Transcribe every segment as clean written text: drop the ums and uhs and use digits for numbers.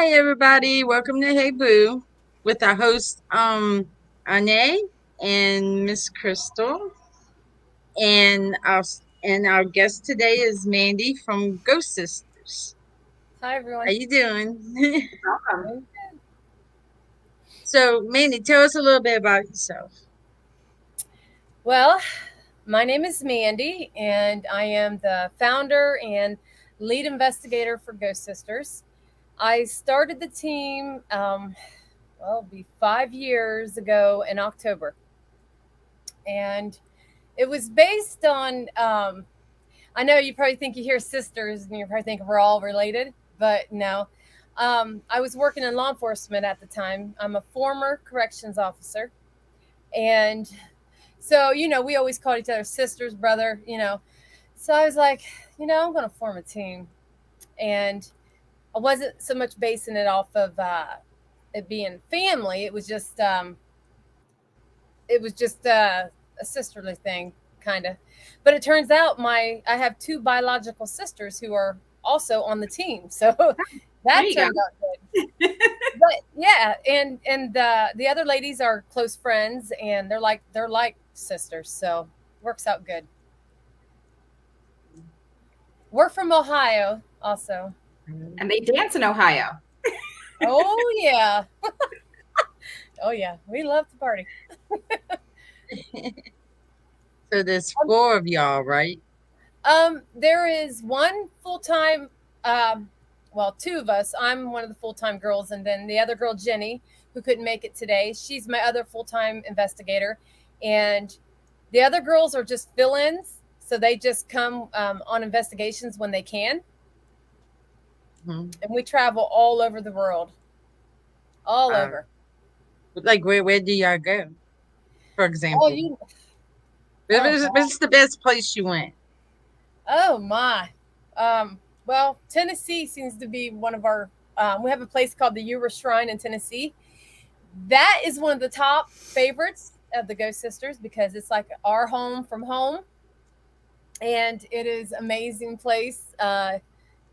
Hi, everybody. Welcome to Hey Boo with our host, Ane and Miss Crystal. And our guest today is Mandy from Ghost Sisters. Hi, How everyone. you doing? Welcome. Um, So, Mandy, tell us a little bit about yourself. Well, my name is Mandy, and I am the founder and lead investigator for Ghost Sisters. I started the team, it'll be 5 years ago in October. And it was based on, I know you probably think you hear sisters and you probably think we're all related, but no. I was working in law enforcement at the time. I'm a former corrections officer. And so, we always called each other sisters, brother. So I was like, I'm going to form a team. And I wasn't so much basing it off of it being family. It was just a sisterly thing, kind of. But it turns out I have two biological sisters who are also on the team. So There that you go. turned out good. But yeah, and the other ladies are close friends, and they're like sisters, so works out good. We're from Ohio, also. And they dance in Ohio. Oh yeah, oh yeah, we love to party. So, there's four of y'all, right? There is one full time, um, well, two of us. I'm one of the full time girls, and then the other girl, Jenny, who couldn't make it today. She's my other full time investigator, and the other girls are just fill ins. So they just come on investigations when they can, Mhm. and we travel all over the world, all Uh, over. like, where do y'all go, for Oh, example? you, oh What's the best place you went? Oh my. Well, Tennessee seems to be one of our. We have a place called the Ewer Shrine in Tennessee. That is one of the top favorites of the Ghost Sisters because it's like our home from home, and it is amazing place.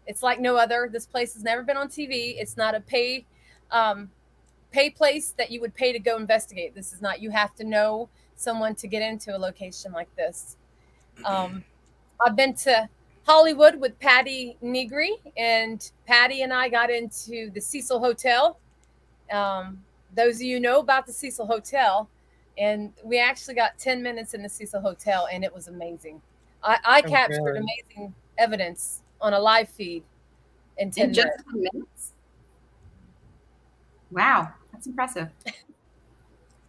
It's like no other. This place has never been on TV. It's not a pay place that you would pay to go investigate. This is not. You have to know someone to get into a location like this. Um, I've been to Hollywood with Patty Negri, and Patty and I got into the Cecil Hotel. Those of you know about the Cecil Hotel, and we actually got 10 minutes in the Cecil Hotel, and it was amazing. I Oh, captured really? amazing evidence on a live feed in In 10 just minutes. 10 minutes? Wow, that's impressive.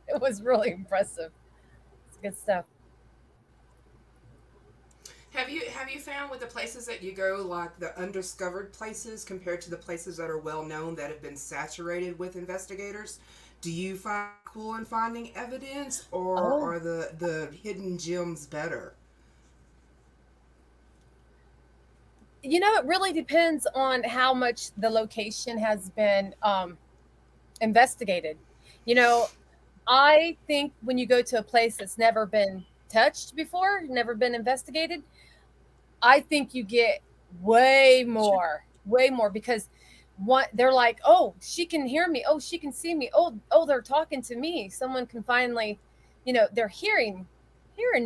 It was really impressive. It's good stuff. Have you found with the places that you go, like the undiscovered places compared to the places that are well known that have been saturated with investigators? Do you find cool in finding evidence, or Oh, are the hidden gems better? it really depends on how much the location has been investigated. You know, I think when you go to a place that's never been touched before, never been investigated, I think you get way more because what they're like, oh, she can hear me, oh, she can see me, oh, they're talking to me. Someone can finally, they're hearing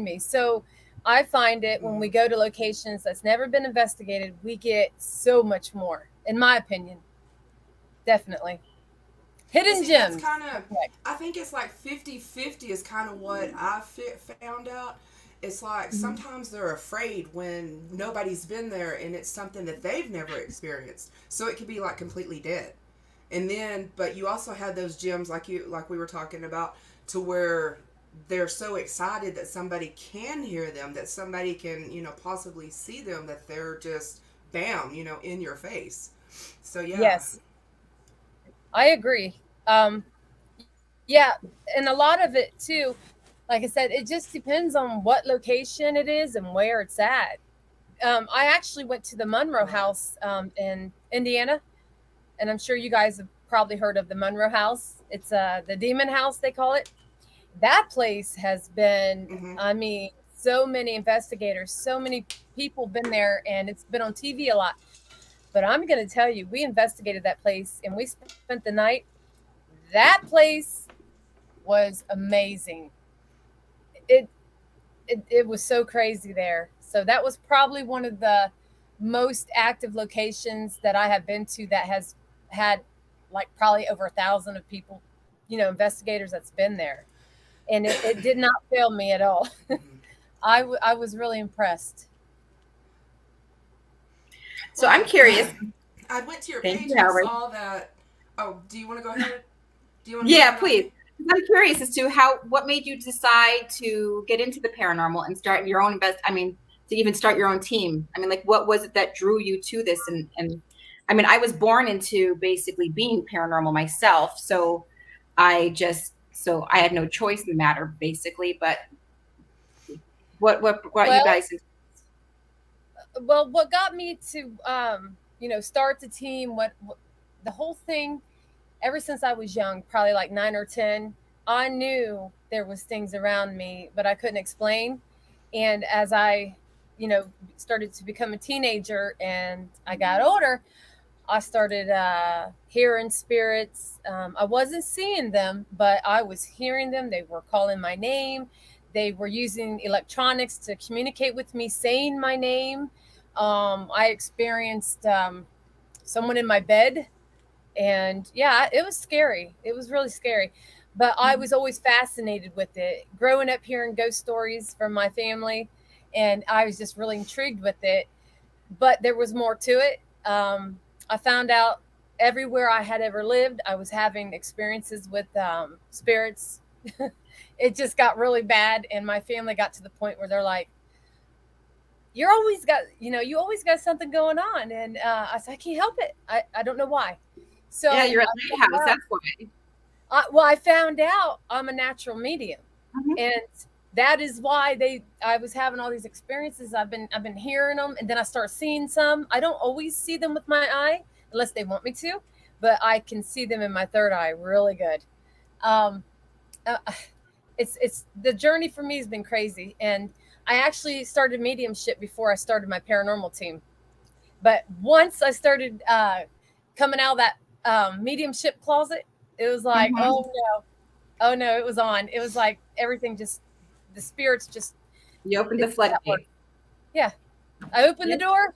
me. So I find it when we Mm. go to locations that's never been investigated, we get so much more, in my opinion, definitely. But Hidden see, that's gems. kind of, Okay. I think it's like 50-50 is kind of what I found out. It's like Mhm. sometimes they're afraid when nobody's been there and it's something that they've never experienced. So it could be like completely dead. And then, but you also have those gems like we were talking about, to where they're so excited that somebody can hear them, that somebody can, possibly see them, that they're just bam, in your face. So yeah. Yes, I agree. Yeah, and a lot of it too, like I said, it just depends on what location it is and where it's at. I actually went to the Monroe Right. House in Indiana, and I'm sure you guys have probably heard of the Monroe House. It's the Demon House, they call it. That place has been, Mm-hmm. I mean, so many investigators, so many people been there, and it's been on TV a lot. But I'm going to tell you, we investigated that place and we spent the night. That place was amazing. It it was so crazy there. So that was probably one of the most active locations that I have been to that has had like probably over 1,000 of people, investigators that's been there. And it did not fail me at all. Mm-hmm. I was really impressed. So Well, I'm curious. I went to your Thank page you, and Howard. saw that. Oh, do you want to go ahead? Do you want to go Yeah, ahead, please. Anya? I'm curious as to what made you decide to get into the paranormal and start your own to even start your own team. I mean, like, what was it that drew you to this? And I mean, I was born into basically being paranormal myself, so I had no choice in the matter, basically. But what brought you Well, guys into? what got me to start the team, what the whole thing, ever since I was young, probably like 9 or 10, I knew there was things around me, but I couldn't explain. And as I, started to become a teenager and I got older, I started hearing spirits. I wasn't seeing them, but I was hearing them. They were calling my name. They were using electronics to communicate with me, saying my name. I experienced someone in my bed, and yeah, it was scary. It was really scary, but I was always fascinated with it. Growing up hearing ghost stories from my family, and I was just really intrigued with it. But there was more to it. I found out everywhere I had ever lived, I was having experiences with spirits. It just got really bad, and my family got to the point where they're like, "You're always got, you always got something going on," and I said, "I can't help it. I don't know why." Yeah, So you're at Lighthouse. That's why. I found out I'm a natural medium, Mhm. and that is why I was having all these experiences. I've been hearing them, and then I start seeing some. I don't always see them with my eye unless they want me to, but I can see them in my third eye really good. Um, uh, it's the journey for me has been crazy, and I actually started mediumship before I started my paranormal team. But once I started coming out of that mediumship closet, it was like, Mhm. oh no, oh no, it was on. It was like everything just, the spirits just, You opened the it's that word. floodgates. Yeah. I opened Yeah. the door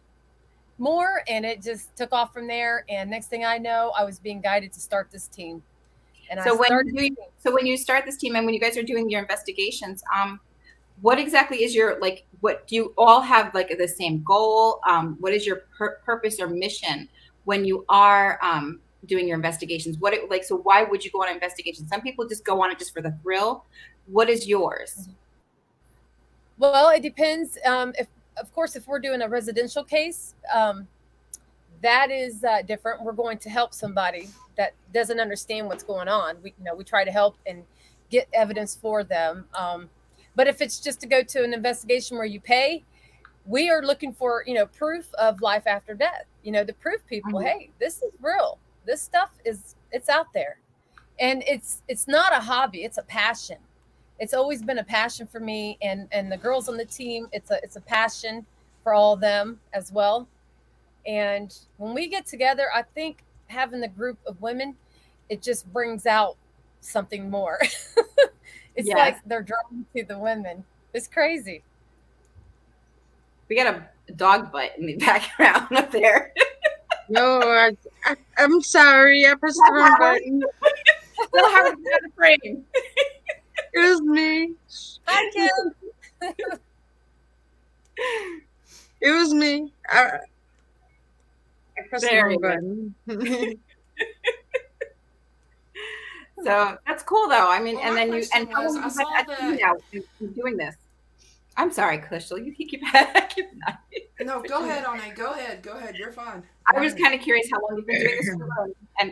more and it just took off from there. And next thing I know, I was being guided to start this team. And I So when started you so when you start this team and when you guys are doing your investigations, what exactly is your like? What do you all have like the same goal? What is your purpose or mission when you are doing your investigations? What it like? So why would you go on an investigation? Some people just go on it just for the thrill. What is yours? Well, it depends. If Of course, if we're doing a residential case, that is different. We're going to help somebody that doesn't understand what's going on. We try to help and get evidence for them. But if it's just to go to an investigation where you pay, we are looking for proof of life after death. To prove people, Mhm. hey, this is real. This stuff it's out there, and it's not a hobby. It's a passion. It's always been a passion for me, and the girls on the team. It's a passion for all of them as well. And when we get together, I think having the group of women, it just brings out something more. It's Yes, like they're drawn to the women. It's crazy. we got a dog butt in the background up there. No, I'm sorry. I pressed the wrong Howard, button. no, Howard, get out of the frame. It was me. Hi, Kim. It was me. I pressed the There wrong you go. button. So that's cool, though. I mean, Well, and my then question how was, long I have you been saw at team that. now doing this? I'm sorry, Kushal. You keep No, go ahead, Anya. Go ahead. Go ahead. You're fine. Go I was ahead. kind of curious how long you've been doing this for,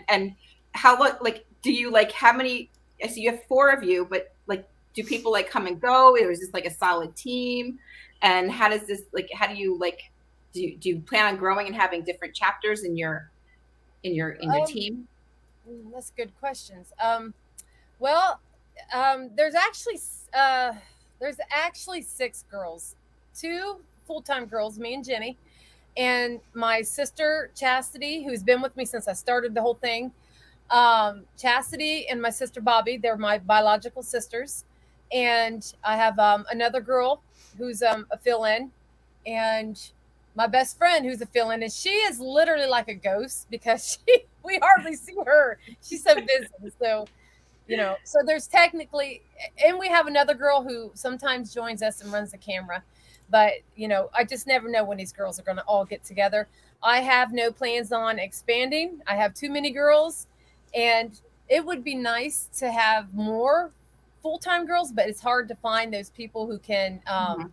and how like do you like how many? I see you have four of you, but like do people like come and go, or is this like a solid team? And how does this like? How do you like? Do you plan on growing and having different chapters in your um, team? that's good questions. Well, there's actually there's actually six girls, two full time girls, me and Jenny, And my sister Chastity, who's been with me since I started the whole thing, Chastity and my sister Bobby, they're my biological sisters. And I have another girl who's a fill in, and my best friend who's a fill in. And she is literally like a ghost because we hardly see her. She's so busy. So, so there's technically, and we have another girl who sometimes joins us and runs the camera. But, I just never know when these girls are going to all get together. I have no plans on expanding. I have too many girls, and it would be nice to have more full-time girls, but it's hard to find those people Mhm.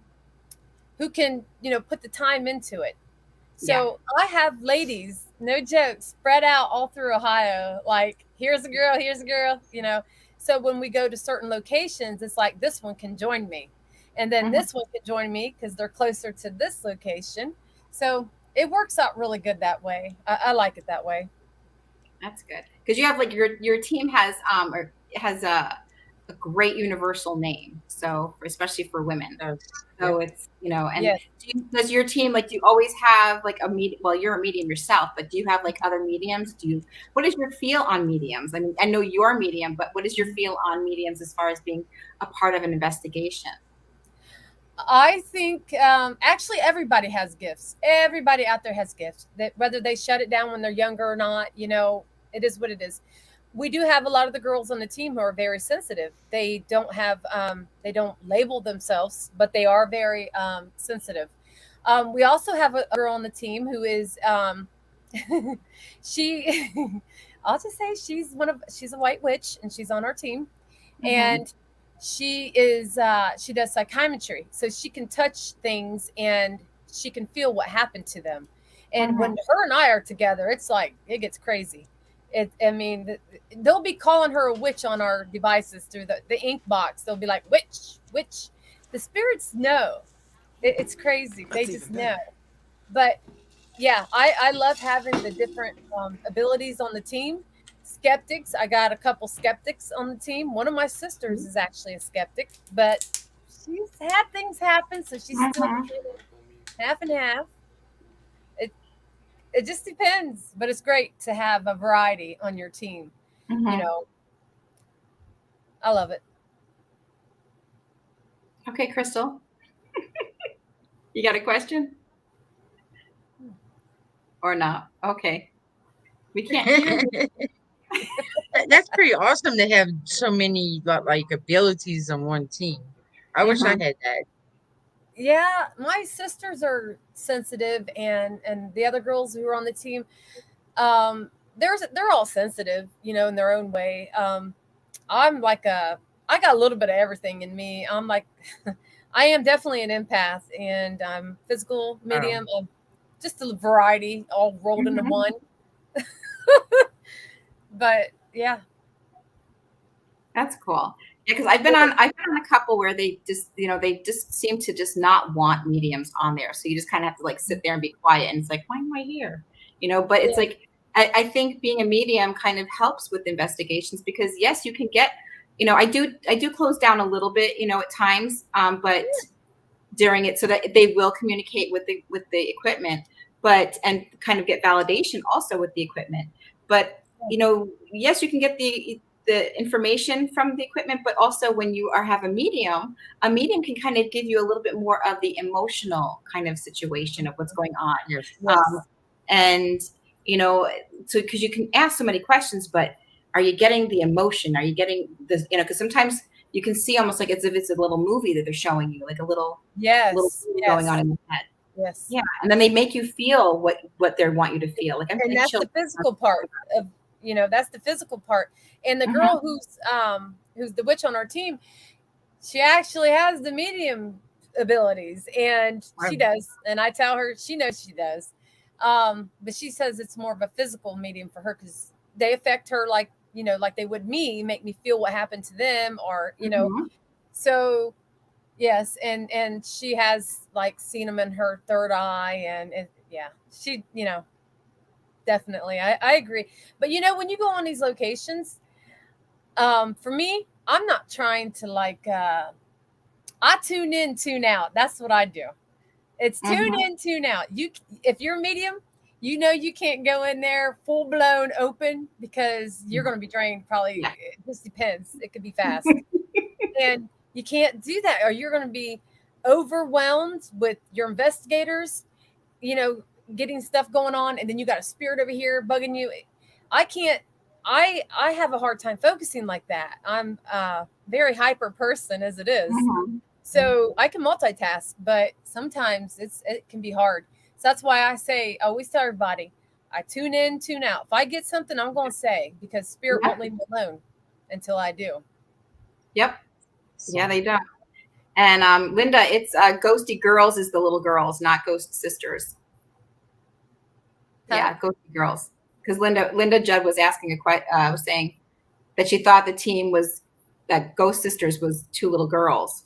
who can, put the time into it. Yeah. So I have ladies, no joke, spread out all through Ohio. Like, here's a girl, here's a girl. So when we go to certain locations, it's like this one can join me. And then Mhm. this one can join me because they're closer to this location. So it works out really good that way. I like it that way. That's good because you have like your team has or has a great universal name. So especially for women. Yeah. So it's, and Yes. does your team, like, do you always have like well, you're a medium yourself, but do you have like other mediums? What is your feel on mediums? I mean, I know you're a medium, but what is your feel on mediums as far as being a part of an investigation? I think actually everybody has gifts. Everybody out there has gifts. That whether they shut it down when they're younger or not, it is what it is. We do have a lot of the girls on the team who are very sensitive. They don't label themselves, but they are very sensitive. We also have a girl on the team who is she. I'll just say she's a white witch and she's on our team, Mm-hmm. and she does psychometry, so she can touch things and she can feel what happened to them. And Mm-hmm. when her and I are together, it's like it gets crazy. I mean, they'll be calling her a witch on our devices through the ink box. They'll be like, witch, witch. The spirits know. It's crazy. They That's just even know. better. But yeah, I love having the different abilities on the team. Skeptics, I got a couple skeptics on the team. One of my sisters is actually a skeptic, but she's had things happen, so she's still Mm-hmm. half and half. It it just depends, but it's great to have a variety on your team. You Mm-hmm. know, I love it. Okay, Crystal, you got a question or not? Okay, we can't hear you. That's pretty awesome to have so many like abilities on one team. I wish I Mm-hmm. had that. Yeah, my sisters are sensitive, and the other girls who are on the team, they're all sensitive, in their own way. I'm like I got a little bit of everything in me. I'm like, I am definitely an empath, and I'm physical, Oh. medium, just a variety all rolled into Mm-hmm. one. But yeah, That's cool. Yeah, because I've been on a couple where they just seem to just not want mediums on there. So you just kind of have to like sit there and be quiet. And it's like, why am I here? But it's yeah, like I think being a medium kind of helps with investigations because yes, you can get, I do close down a little bit, at times, but during it so that they will communicate with the equipment, but and kind of get validation also with the equipment. But yes, you can get the information from the equipment, but also when you have a medium can kind of give you a little bit more of the emotional kind of situation of what's going on. Yes. Um, yes, and you know, so because you can ask so many questions, but are you getting the emotion? Are you getting this? Because sometimes you can see almost like as if it's a little movie that they're showing you, like a little yes, movie going on yes, in the head. yes. Yeah, and then they make you feel what they want you to feel. Like I'm And getting that's chills. the physical part of, that's the physical part. And the Mhm. girl who's the witch on our team, she actually has the medium abilities, and she Right. does, and I tell her she knows she does. But she says it's more of a physical medium for her because they affect her like, like they would me, make me feel what happened to them, or Mhm. so yes. And she has like seen them in her third eye, and yeah, she, definitely, I agree. But when you go on these locations, for me, I'm not trying to like I tune in, tune out. That's what I do. It's tune Mm-hmm. in, tune out. If you're medium, you know you can't go in there full blown open because you're going to be drained. Probably, Yeah. it just depends. It could be fast, and you can't do that, or you're going to be overwhelmed with your investigators. You know, getting stuff going on, and then you got a spirit over here bugging you. I can't. I have a hard time focusing like that. I'm a very hyper person as it is, Mm-hmm. so I can multitask, but sometimes it can be hard. So that's why I always tell everybody, I tune in, tune out. If I get something, I'm going to say because spirit Yep. won't leave me alone until I do. Yep. Yeah, So, they don't. And Linda, it's Ghosty Girls is the little girls, not Ghost Sisters. Huh? Yeah, Ghosty Girls. Because Linda Judd was asking was saying that she thought the team was that Ghost Sisters was two little girls,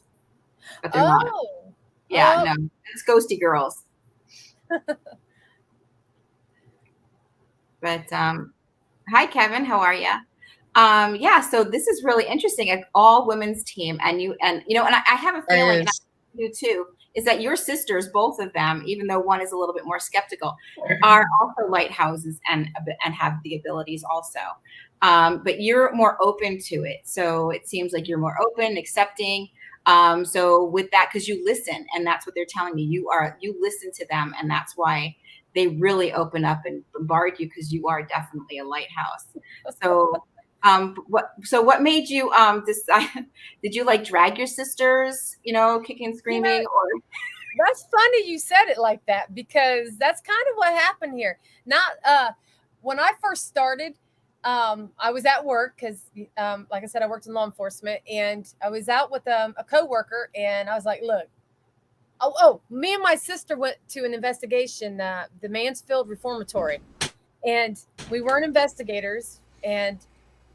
but they're not. Oh, Yeah, oh, no, it's Ghosty Girls. But hi, Kevin, how are you? Yeah, so this is really interesting. An all women's team, and I have a feeling, and I yes. you too, is that your sisters, both of them, even though one is a little bit more skeptical, are also lighthouses and have the abilities also. But you're more open to it, so it seems like you're more open, accepting. So with that, because you listen, and that's what they're telling me, you listen to them, and that's why they really open up and bombard you because you are definitely a lighthouse. So what made you decide? Did you like drag your sisters, kicking and you know, screaming, or that's funny you said it like that because that's kind of what happened here. Not when I first started, I was at work because, like I said, I worked in law enforcement, and I was out with a coworker, and I was like, "Look, me and my sister went to an investigation, the Mansfield Reformatory, and we weren't investigators, and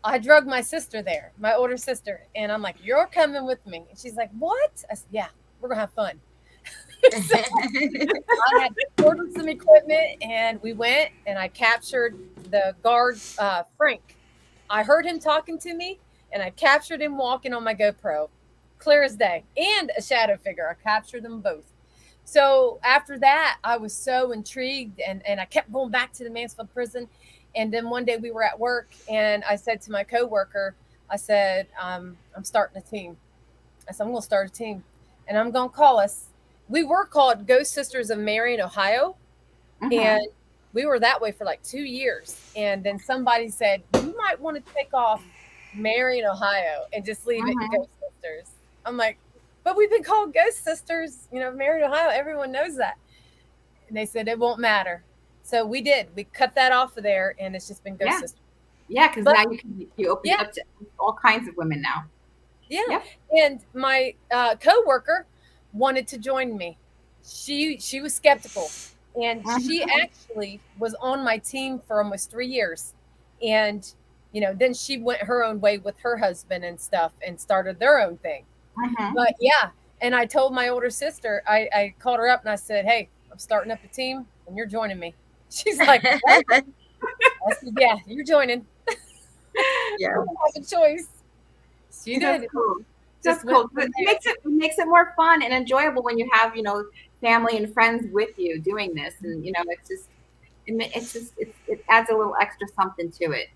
I drugged my sister there, my older sister, and I'm like, "You're coming with me," and she's like, "What?" I said, "Yeah, we're gonna have fun." So I had ordered some equipment, and we went, and I captured the guard, Frank. I heard him talking to me, and I captured him walking on my GoPro, clear as day, and a shadow figure. I captured them both. So after that, I was so intrigued, and I kept going back to the Mansfield prison. And then one day we were at work, and I said to my coworker, I said, I'm starting a team. I said, I'm going to start a team, and I'm going to call us. We were called Ghost Sisters of Marion, Ohio, and mm-hmm, we were that way for like 2 years. And then somebody said, you might want to take off Marion, Ohio, and just leave it mm-hmm. Ghost Sisters. I'm like, but we've been called Ghost Sisters, Marion, Ohio. Everyone knows that. And they said it won't matter. So we did. We cut that off of there, and it's just been Ghost Yeah, Sisters. yeah, because But now you open it yeah, up to all kinds of women now. yeah. Yep. And my coworker wanted to join me. She was skeptical, and she Mm-hmm, actually was on my team for almost 3 years. And then she went her own way with her husband and stuff, and started their own thing. mm-hmm. But yeah, and I told my older sister, I called her up and I said, "Hey, I'm starting up a team, and you're joining me." She's like, "What?" I said, "Yeah, you're joining. Yeah. You don't have a choice." She That's did. cool. That's Just went cool. from It there. makes it more fun and enjoyable when you have family and friends with you doing this, and it's just it adds a little extra something to it.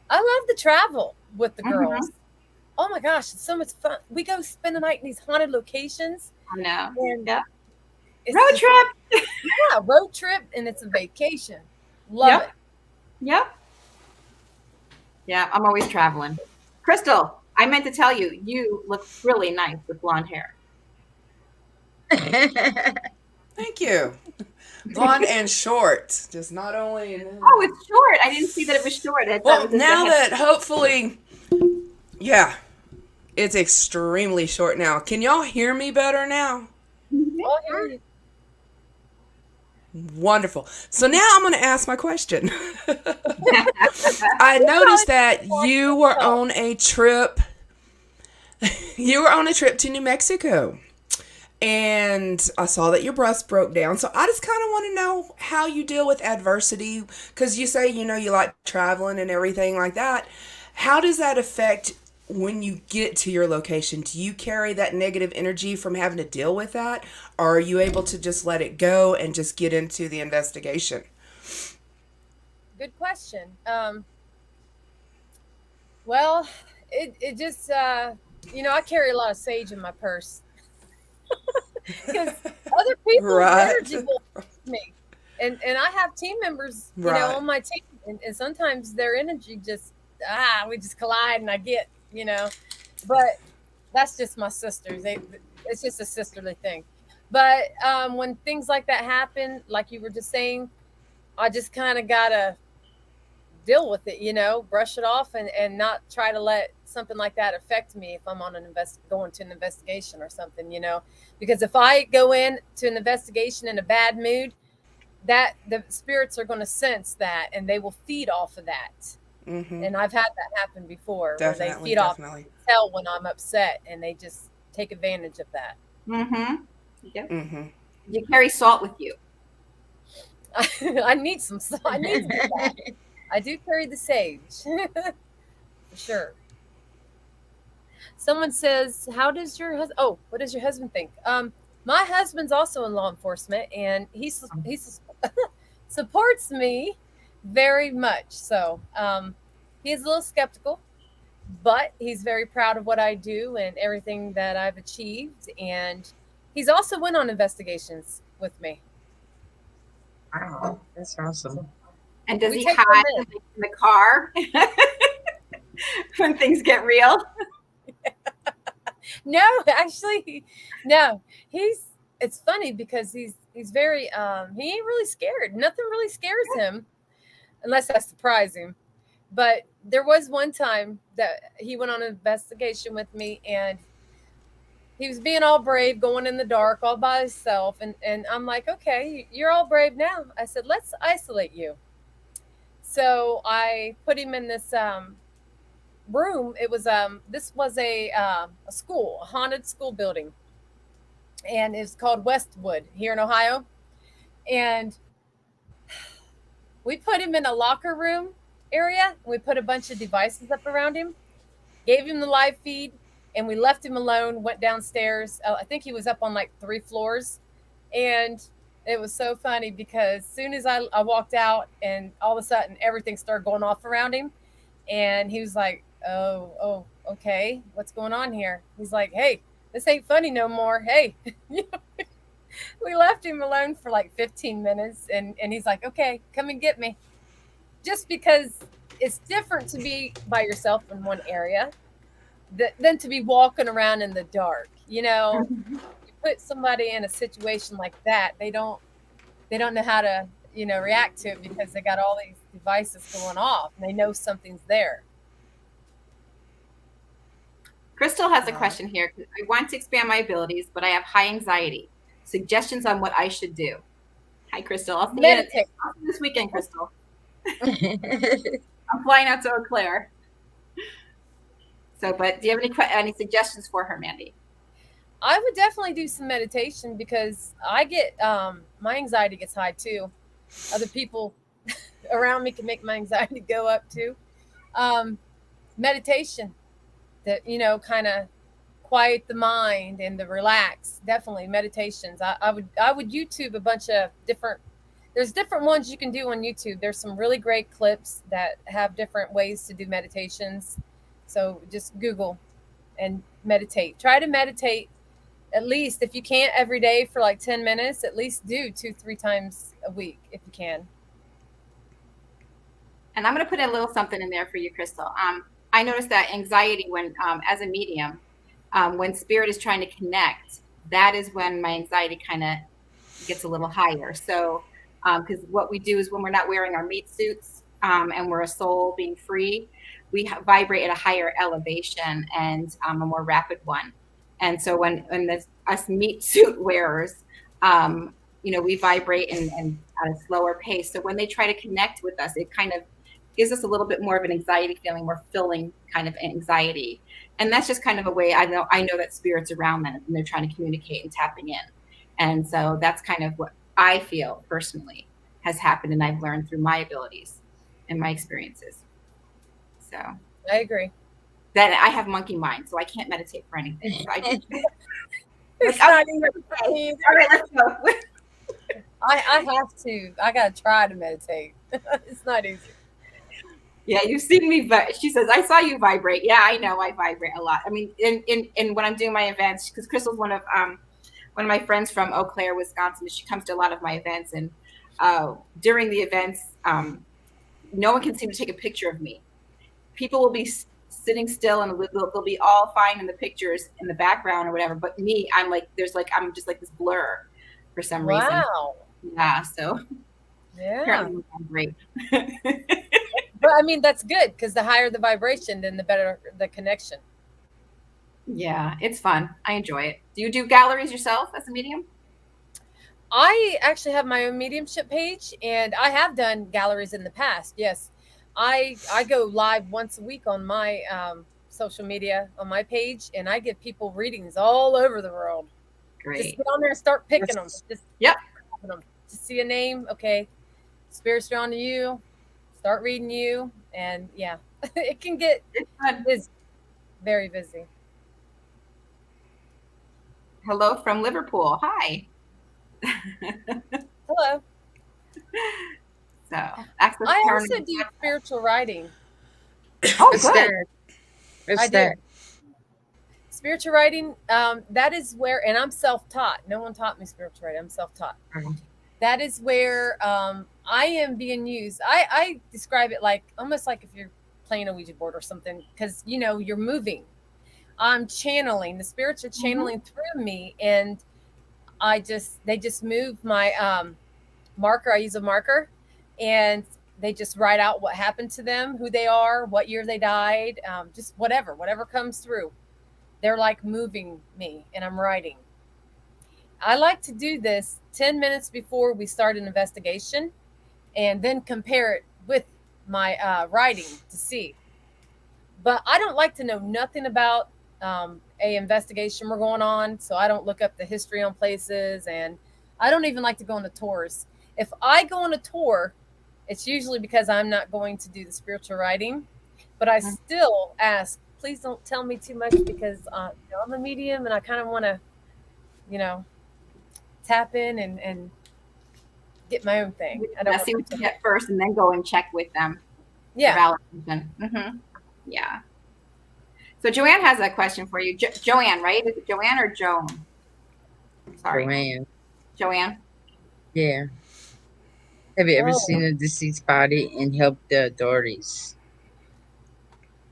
I love to travel with the Mm-hmm. girls. Oh my gosh, it's so much fun. We go spend the night in these haunted locations, I know. and Yep. it's Road just like, trip. yeah, road trip, and it's a vacation. Love Yep. it. Yep. Yeah. I'm always traveling. Crystal, I meant to tell you, you look really nice with blonde hair. Thank you. Blonde and short. Just not only. Oh, it's short. I didn't see that it was short. I thought it Well, was just a now head. that hopefully, yeah, it's extremely short now. Can y'all hear me better now? Oh, I hear you. Wonderful. So now I'm going to ask my question. I You noticed probably that watch you were yourself. on a trip. You were on a trip to New Mexico. And I saw that your breast broke down. So I just kind of want to know how you deal with adversity. Because you say, you like traveling and everything like that. How does that affect when you get to your location, do you carry that negative energy from having to deal with that? Or are you able to just let it go and just get into the investigation? Good question. Well, it just I carry a lot of sage in my purse because other people's Right. energy will affect me, and I have team members, Right. on my team, and sometimes their energy just we just collide, and I get, but that's just my sisters. It's just a sisterly thing. But when things like that happen, like you were just saying, I just kind of gotta deal with it, brush it off, and not try to let something like that affect me if I'm on going to an investigation or something, because if I go in to an investigation in a bad mood, that the spirits are going to sense that and they will feed off of that. Mm-hmm. And I've had that happen before where they Definitely, feed off, definitely. tell when I'm upset, and they just take advantage of that. Mm-hmm. Yep. Mm-hmm. You carry salt with you. I need some. I need some salt. I do carry the sage for sure. Someone says, "How does your husband? Oh, what does your husband think?" My husband's also in law enforcement, and he supports me very much. So, he's a little skeptical, but he's very proud of what I do and everything that I've achieved. And he's also went on investigations with me. Wow, that's awesome. And does We he take them hide in. in the car when things get real? No, actually, no. He's It's funny because he's very he ain't really scared. Nothing really scares him unless I surprise him. But there was one time that he went on an investigation with me, and he was being all brave, going in the dark all by himself, and I'm like, "Okay, you're all brave now." I said, "Let's isolate you." So I put him in this room. It was this was a school, a haunted school building, and it's called Westwood here in Ohio. And we put him in a locker room area. We put a bunch of devices up around him, gave him the live feed, and we left him alone. Went downstairs. I think he was up on like 3 floors, and it was so funny because as soon as I walked out, and all of a sudden everything started going off around him, and he was like, "Oh, okay, what's going on here?" He's like, "Hey, this ain't funny no more. Hey." We left him alone for like 15 minutes, and he's like, "Okay, come and get me." Just because it's different to be by yourself in one area than to be walking around in the dark. You put somebody in a situation like that, they don't know how to, react to it because they got all these devices going off and they know something's there. Crystal has a Right. question here. I want to expand my abilities, but I have high anxiety. Suggestions on what I should do. Hi, Crystal. I'll see you Meditate. this weekend, Crystal. I'm flying out to Eau Claire. So, but do you have any suggestions for her, Mandy? I would definitely do some meditation because I get my anxiety gets high too. Other people around me can make my anxiety go up too. Um, Meditation that kind of quiet the mind and the relax. Definitely meditations. I would YouTube a bunch of different. There's different ones you can do on YouTube. There's some really great clips that have different ways to do meditations. So just Google and meditate. Try to meditate at least, if you can't every day for like 10 minutes, at least do 2-3 times a week if you can. And I'm going to put a little something in there for you, Crystal. I noticed that anxiety when, as a medium, when spirit is trying to connect, that is when my anxiety kind of gets a little higher. So, because what we do is when we're not wearing our meat suits and we're a soul being free, we vibrate at a higher elevation and a more rapid one. And so when us meat suit wearers, we vibrate and at a slower pace. So when they try to connect with us, it kind of gives us a little bit more of an anxiety feeling. We're feeling kind of anxiety. And that's just kind of a way I know that spirits around them and they're trying to communicate and tapping in. And so that's kind of what I feel personally has happened and I've learned through my abilities and my experiences. So I agree. then I have monkey mind, so I can't meditate for anything. So I just like, It's not easy for okay, me all either. right, let's go. I have to. I gotta try to meditate. It's not easy. Yeah, you've seen me, but she says I saw you vibrate. Yeah, I know I vibrate a lot. I mean, in when I'm doing my events, because Crystal's one of my friends from Eau Claire, Wisconsin. She comes to a lot of my events, and during the events, no one can seem to take a picture of me. People will be sitting still, and they'll be all fine in the pictures in the background or whatever. But me, I'm just like this blur for some reason. Wow. Yeah, so Yeah. apparently I'm great. But I mean, that's good because the higher the vibration, then the better the connection. Yeah, it's fun. I enjoy it. Do you do galleries yourself as a medium? I actually have my own mediumship page, and I have done galleries in the past. Yes, I go live once a week on my social media on my page, and I give people readings all over the world. Just Great. get on there and start picking them. That's Just Yep. grabbing them. Just see a name, okay. Spirits drawn to you. Start reading you, and yeah, it can get It's fun. busy, very busy. Hello from Liverpool. Hi. Hello. So, access I also paranormal. do spiritual writing. Oh, what's good. that? I What's do. that? Spiritual writing, that is where, and I'm self-taught. No one taught me spiritual writing. I'm self-taught. That is where I am being used. I describe it like almost like if you're playing a Ouija board or something, because you're moving. I'm channeling. The spirits are Mhm. channeling through me, and they just move my marker. I use a marker, and they just write out what happened to them, who they are, what year they died, just whatever comes through. They're like moving me, and I'm writing. I like to do this 10 minutes before we start an investigation and then compare it with my writing to see. But I don't like to know nothing about a investigation we're going on, so I don't look up the history on places, and I don't even like to go on the tours. If I go on a tour, it's usually because I'm not going to do the spiritual writing, but I still ask, please don't tell me too much because I'm a medium and I kind of want to, you know, tap in and get my own thing. I don't Yeah, want see what to. you get first, and then go and check with them for Yeah. validation. Yeah. So Joanne has a question for you. Joanne, right? Is it Joanne or Joan? Sorry, Joanne. Joanne. Yeah. Have you ever Oh, seen a deceased body and helped the authorities?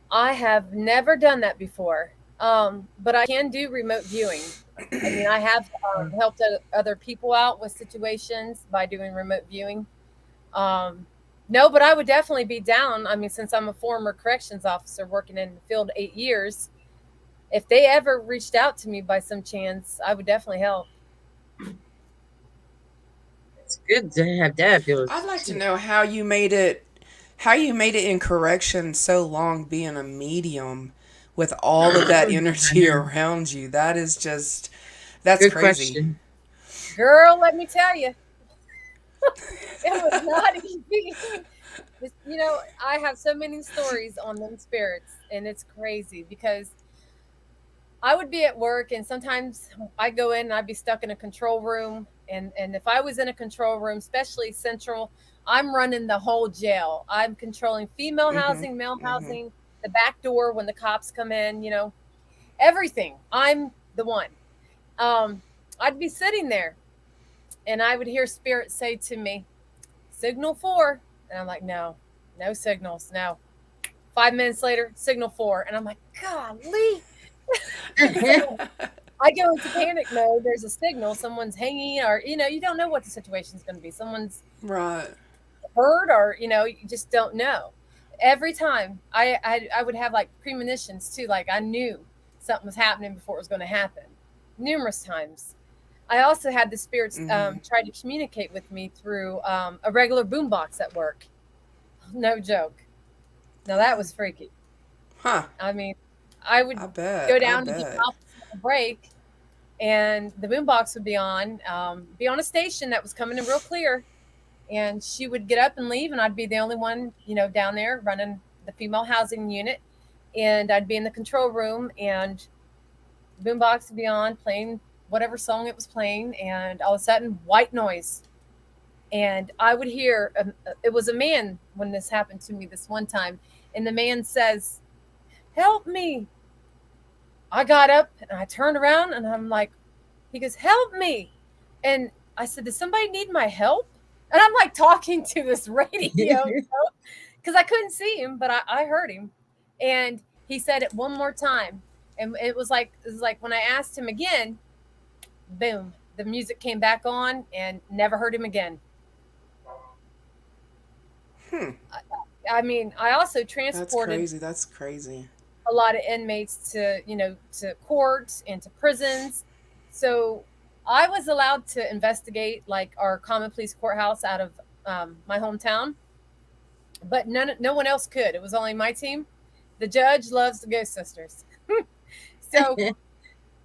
I have never done that before. But I can do remote viewing. I mean, I have helped other people out with situations by doing remote viewing. Um, no, but I would definitely be down. I mean, since I'm a former corrections officer working in the field 8 years, if they ever reached out to me by some chance, I would definitely help. It's good to have that I'd ability like to too. know how you made it in correction so long being a medium with all of that I energy know. around you. That's Good crazy. question. Girl, let me tell you, it was not easy. I have so many stories on them spirits, and it's crazy because I would be at work, and sometimes I go in and I'd be stuck in a control room. And if I was in a control room, especially central, I'm running the whole jail. I'm controlling female Mhm. housing, male Mhm. housing, the back door when the cops come in, everything. I'm the one. Um, I'd be sitting there, and I would hear spirits say to me, "Signal 4." And I'm like, "No, no signals, no." 5 minutes later, signal 4. And I'm like, "Golly." So I go into panic mode. There's a signal, someone's hanging, or you don't know what the situation's going to be. Someone's Right. hurt, or you just don't know. Every time I would have like premonitions too, like I knew something was happening before it was going to happen. Numerous times. I also had the spirits Mhm. try to communicate with me through a regular boombox at work. No joke. Now that was freaky. Huh. I mean, I would I bet. go I down to the bet. office on a break, and the boombox would be on a station that was coming in real clear, and she would get up and leave, and I'd be the only one, down there running the female housing unit, and I'd be in the control room, and the boombox would be on playing whatever song it was playing, and all of a sudden, white noise. And I would hear, it was a man when this happened to me this one time, and the man says, "Help me." I got up and I turned around and I'm like, he goes, "Help me." And I said, "Does somebody need my help?" And I'm like talking to this radio, because I couldn't see him, but I heard him. And he said it one more time. And it was like when I asked him again, boom, the music came back on and never heard him again. Hmm. I mean, I also That's transported crazy. That's crazy. a lot of inmates to courts and to prisons. So I was allowed to investigate like our common police courthouse out of my hometown, but no one else could. It was only my team. The judge loves the Ghost Sisters. So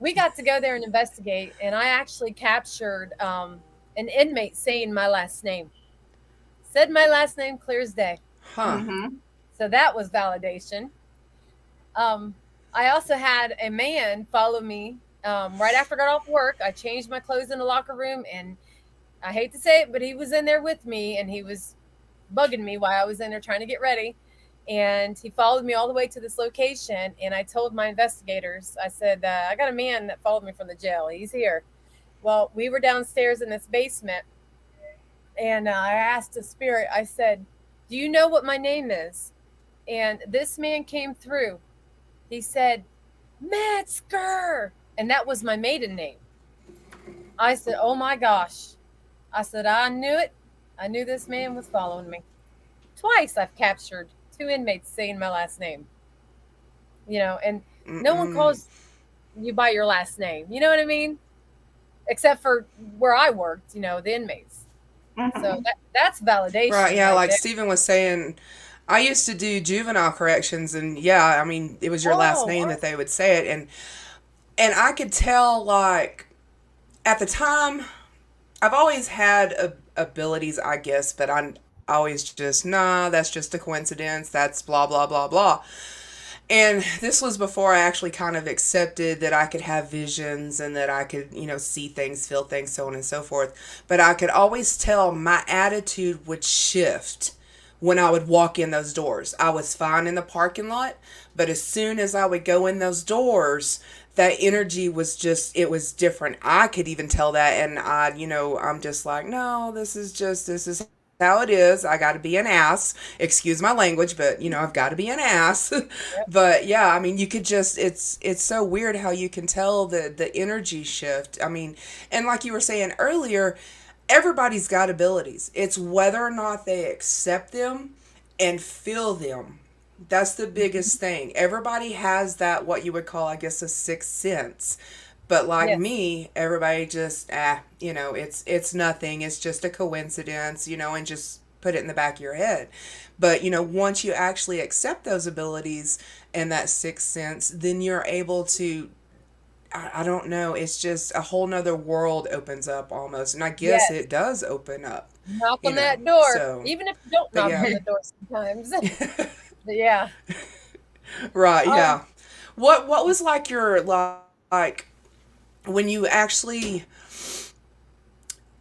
we got to go there and investigate, and I actually captured an inmate saying my last name. Said my last name clear as day. Huh. Mm-hmm. So that was validation. Um, I also had a man follow me right after I got off work. I changed my clothes in the locker room, and I hate to say it, but he was in there with me, and he was bugging me while I was in there trying to get ready. And he followed me all the way to this location. And I told my investigators, I said, "I got a man that followed me from the jail. He's here." Well, we were downstairs in this basement, and I asked the spirit, I said, "Do you know what my name is?" And this man came through. He said, "Metzger." And that was my maiden name. I said, "Oh my gosh." I said, "I knew it. I knew this man was following me." Twice I've captured two inmates saying my last name, and no one Mm-mm. calls you by your last name. You know what I mean? Except for where I worked, the inmates. So Mm-hmm. that's Right, validation yeah, right like there. Stephen was saying, I used to do juvenile corrections, and yeah, I mean, it was your last Oh, name wow. that they would say it, and I could tell, like, at the time, I've always had abilities, I guess, but I'm always just, nah, that's just a coincidence, that's blah, blah, blah, blah. And this was before I actually kind of accepted that I could have visions and that I could, see things, feel things, so on and so forth. But I could always tell my attitude would shift when I would walk in those doors. I was fine in the parking lot, but as soon as I would go in those doors, that energy was just, it was different. I could even tell that. And I'm just like, no, this is how it is. I got to be an ass. Excuse my language, but I've got to be an ass. Yep. But yeah, I mean, you could just, it's so weird how you can tell the energy shift. I mean, and like you were saying earlier, everybody's got abilities. It's whether or not they accept them and feel them. That's the biggest thing. Everybody has that, what you would call, I guess, a sixth sense. But like Yes. me, everybody just it's nothing. It's just a coincidence, and just put it in the back of your head. But once you actually accept those abilities and that sixth sense, then you're able to, I don't know, it's just a whole nother world opens up almost. And I guess Yes. it does open up, Knock on that door, So, even if you don't but knock yeah. on the door sometimes. But yeah. Right, Um, yeah. What was like your, like, when you actually,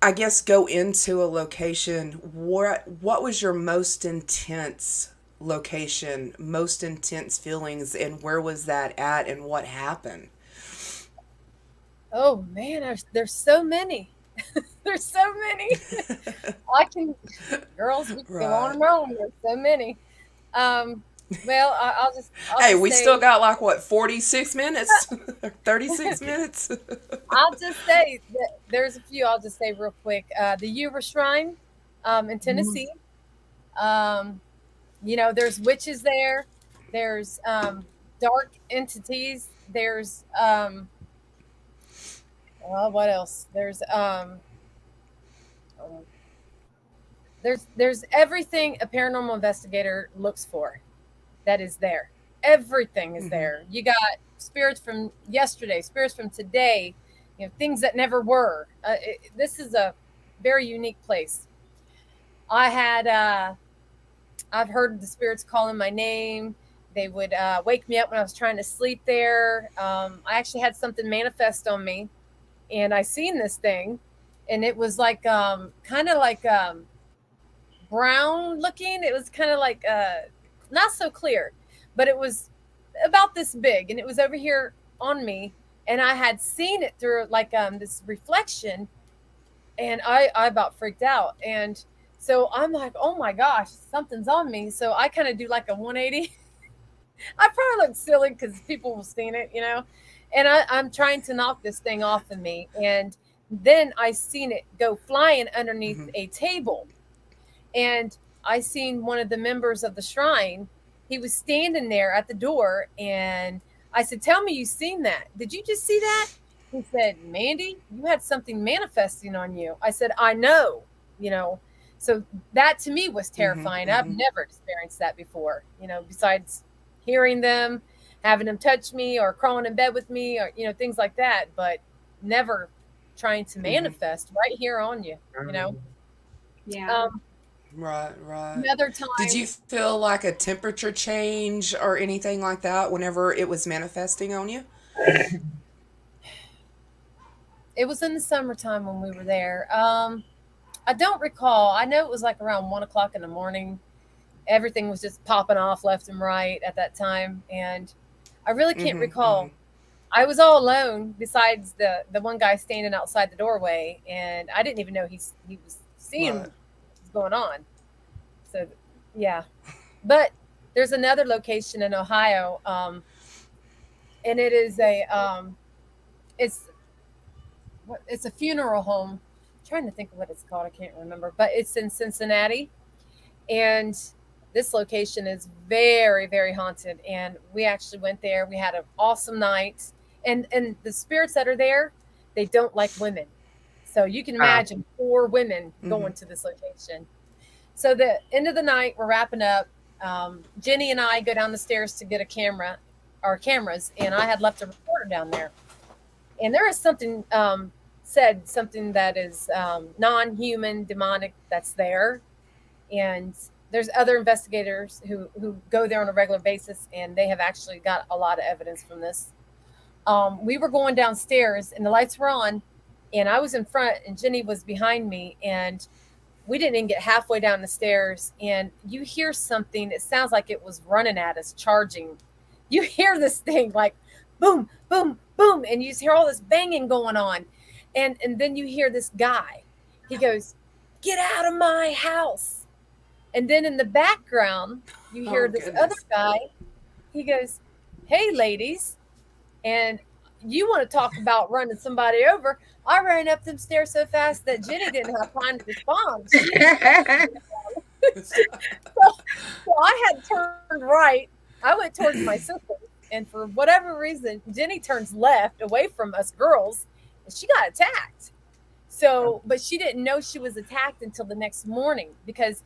I guess, go into a location, what was your most intense location, most intense feelings, and where was that at, and what happened? oh man, there's so many. There's so many. I can, girls, we can go on Right. and on. There's so many. Um, well, I'll Hey, just we still say, got like what, 46 minutes? 36 minutes? I'll just say that there's a few. I'll just say real quick. The Yuba Shrine, in Tennessee. Um, there's witches there. There's dark entities. There's what else? Um, there's everything a paranormal investigator looks for that is there. Everything is Hmm. there. You got spirits from yesterday, spirits from today, things that never were. This is a very unique place. I had I've heard the spirits calling my name. They would wake me up when I was trying to sleep there. I actually had something manifest on me, and I seen this thing, and it was like kind of like brown looking. It was kind of like not so clear, but it was about this big, and it was over here on me, and I had seen it through like this reflection, and I about freaked out. And so I'm like, oh my gosh, something's on me. So I kind of do like a 180. I probably look silly because people have seen it, and I'm trying to knock this thing off of me. And then I seen it go flying underneath Mm-hmm. a table, and I seen one of the members of the shrine. He was standing there at the door, and I said, "Tell me you seen that. Did you just see that?" He said, "Mandy, you had something manifesting on you." I said, "I know, you know." So that to me was Mm-hmm. terrifying. I've Mm-hmm. never experienced that before, besides hearing them, having them touch me or crawling in bed with me or, things like that, but never trying to Mm-hmm. manifest right here on you, you know. Yeah. Um, Right, right. Another Did time, you feel like a temperature change or anything like that whenever it was manifesting on you? it was in the summertime when we were there. I don't recall. I know it was like around 1 o'clock in the morning. Everything was just popping off left and right at that time, and I really can't Mm-hmm. Mm-hmm. recall. I was all alone besides the one guy standing outside the doorway, and I didn't even know he was seeing Right. what was going on. So, yeah. But there's another location in Ohio, and it is it's it's a funeral home. I'm trying to think of what it's called. I can't remember, but it's in Cincinnati, and this location is very, very haunted. And we actually went there. We had an awesome night, and the spirits that are there, they don't like women. So you can imagine 4 women Mm-hmm. going to this location. So the end of the night, we're wrapping up. Jenny and I go down the stairs to get a camera, our cameras, and I had left a recorder down there. And there is something said, something that is non-human, demonic, that's there. And there's other investigators who go there on a regular basis, and they have actually got a lot of evidence from this. We were going downstairs, and the lights were on, and I was in front, and Jenny was behind me, and we didn't even get halfway down the stairs, and you hear something. It sounds like it was running at us, charging. You hear this thing like boom, boom, boom, and you just hear all this banging going on, and then you hear this guy. He goes, "Get out of my house!" And then in the background, you Oh hear this other goodness. guy. He goes, "Hey, ladies," and you want to talk about running somebody over. I ran up them stairs so fast that Jenny didn't have time to respond. She just so I had turned right. I went towards my sister, and for whatever reason, Jenny turns left away from us girls, and she got attacked. So, but she didn't know she was attacked until the next morning because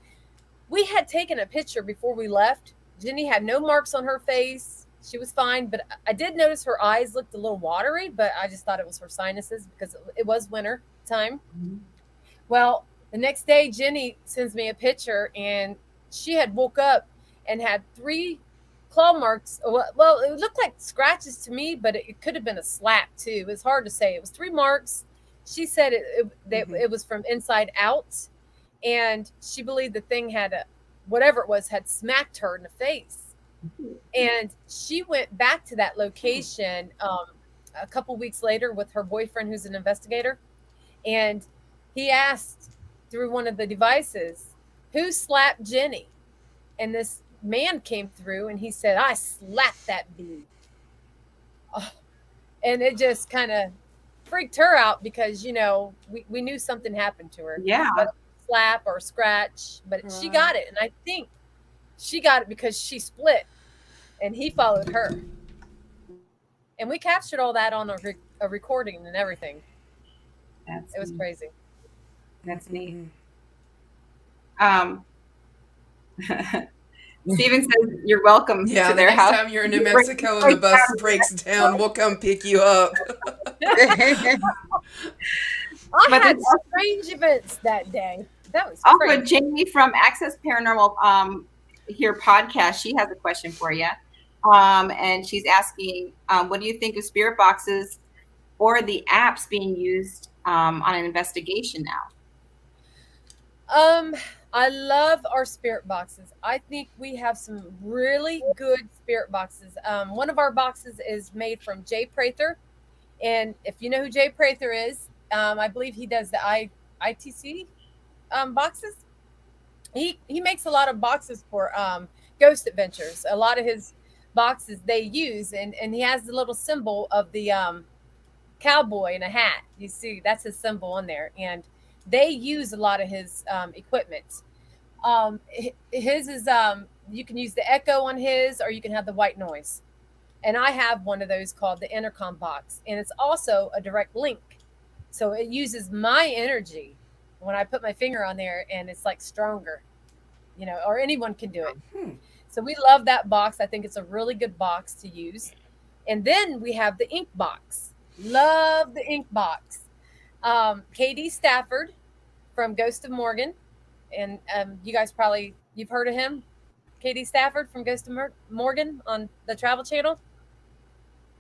we had taken a picture before we left. Jenny had no marks on her face. She was fine, but I did notice her eyes looked a little watery, but I just thought it was her sinuses because it was winter time. Well, the next day, Jenny sends me a picture, and she had woke up and had 3 claw marks. Well, it looked like scratches to me, but it could have been a slap too. It was hard to say. It was 3 marks. She said Mm-hmm. it was from inside out, and she believed the thing had whatever it was had smacked her in the face. And she went back to that location a couple weeks later with her boyfriend, who's an investigator, and he asked through one of the devices, "Who slapped Jenny?" And this man came through, and he said, "I slapped that bee." Oh, and it just kind of freaked her out because we knew something happened to her, Yeah. but slap or scratch, but she Right. got it, and I think she got it because she split, and he followed her, and we captured all that on a recording and everything. That's It was neat. crazy. That's neat. Mm-hmm. Um, Steven says you're welcome Yeah, to the their next house. time you're in New Mexico and the bus breaks down, we'll come pick you up. I But had this strange events that day. That was also crazy. Jamie from Access Paranormal here podcast. She has a question for you. and she's asking, what do you think of spirit boxes or the apps being used on an investigation now? Um, I love our spirit boxes. I think we have some really good spirit boxes. One of our boxes is made from Jay Prather, and if you know who Jay Prather is, I believe he does the ITC boxes. He makes a lot of boxes for Ghost Adventures. A lot of his boxes they use, and he has the little symbol of the cowboy in a hat. You see, that's his symbol on there, and they use a lot of his equipment. His is you can use the echo on his, or you can have the white noise. And I have one of those called the intercom box, and it's also a direct link, so it uses my energy when I put my finger on there, and it's like stronger, or anyone can do it. Hmm. So we love that box. I think it's a really good box to use. And then we have the ink box. Love the ink box. KD Stafford from Ghost of Morgan, and you guys probably you've heard of him, KD Stafford from Ghost of Morgan on the Travel Channel.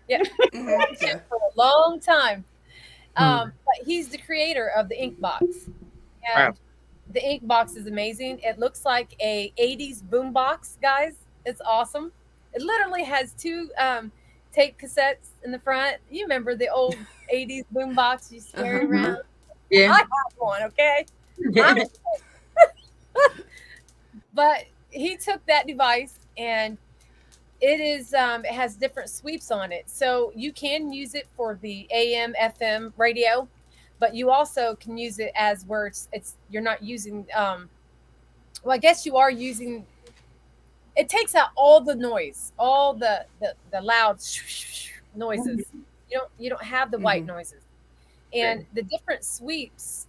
Yeah, Hmm. Yeah. for a long time. Hmm. But he's the creator of the ink box, Wow. and the ink box is amazing. It looks like a '80s boombox, guys. It's awesome. It literally has two tape cassettes in the front. You remember the old '80s boombox you used to carry Uh-huh. Hmm. around? Yeah. I have one. Okay, I, but he took that device, and it has different sweeps on it, so you can use it for the AM FM radio, but you also can use it as where it's you're not using well, I guess you are using, it takes out all the noise, all the loud noises. You don't have the white Hmm. noises, Good. and the different sweeps,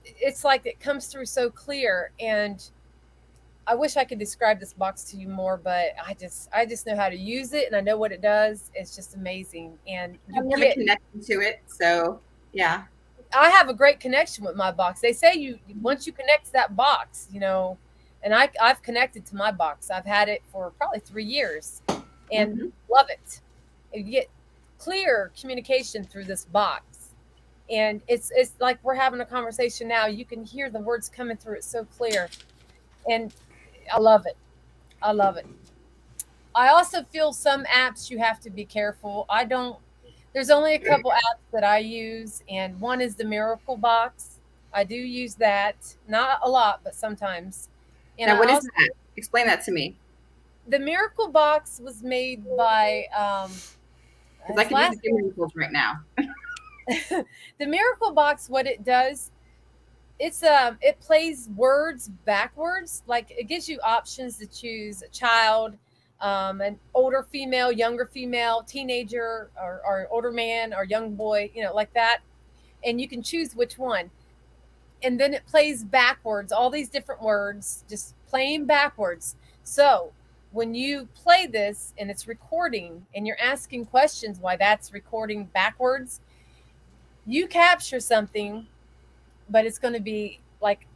it's like it comes through so clear. And I wish I could describe this box to you more, but I just know how to use it, and I know what it does. It's just amazing. And I've never connected to it, so yeah. I have a great connection with my box. They say you once you connect to that box, and I've connected to my box. I've had it for probably 3 years, and Hmm. love it. You get clear communication through this box, and it's like we're having a conversation now. You can hear the words coming through it so clear, and I love it. I love it. I also feel some apps you have to be careful. I don't. There's only a couple apps that I use, and one is the Miracle Box. I do use that, not a lot, but sometimes. And Now, I what is also that? Explain that to me, the Miracle Box was made by because I his could use a last few miracles right now. the Miracle Box. What it does, it plays words backwards. Like it gives you options to choose a child, an older female, younger female, teenager, or older man or young boy, like that, and you can choose which one. And then it plays backwards, all these different words just playing backwards. So when you play this and it's recording and you're asking questions why that's recording backwards, you capture something, but it's going to be like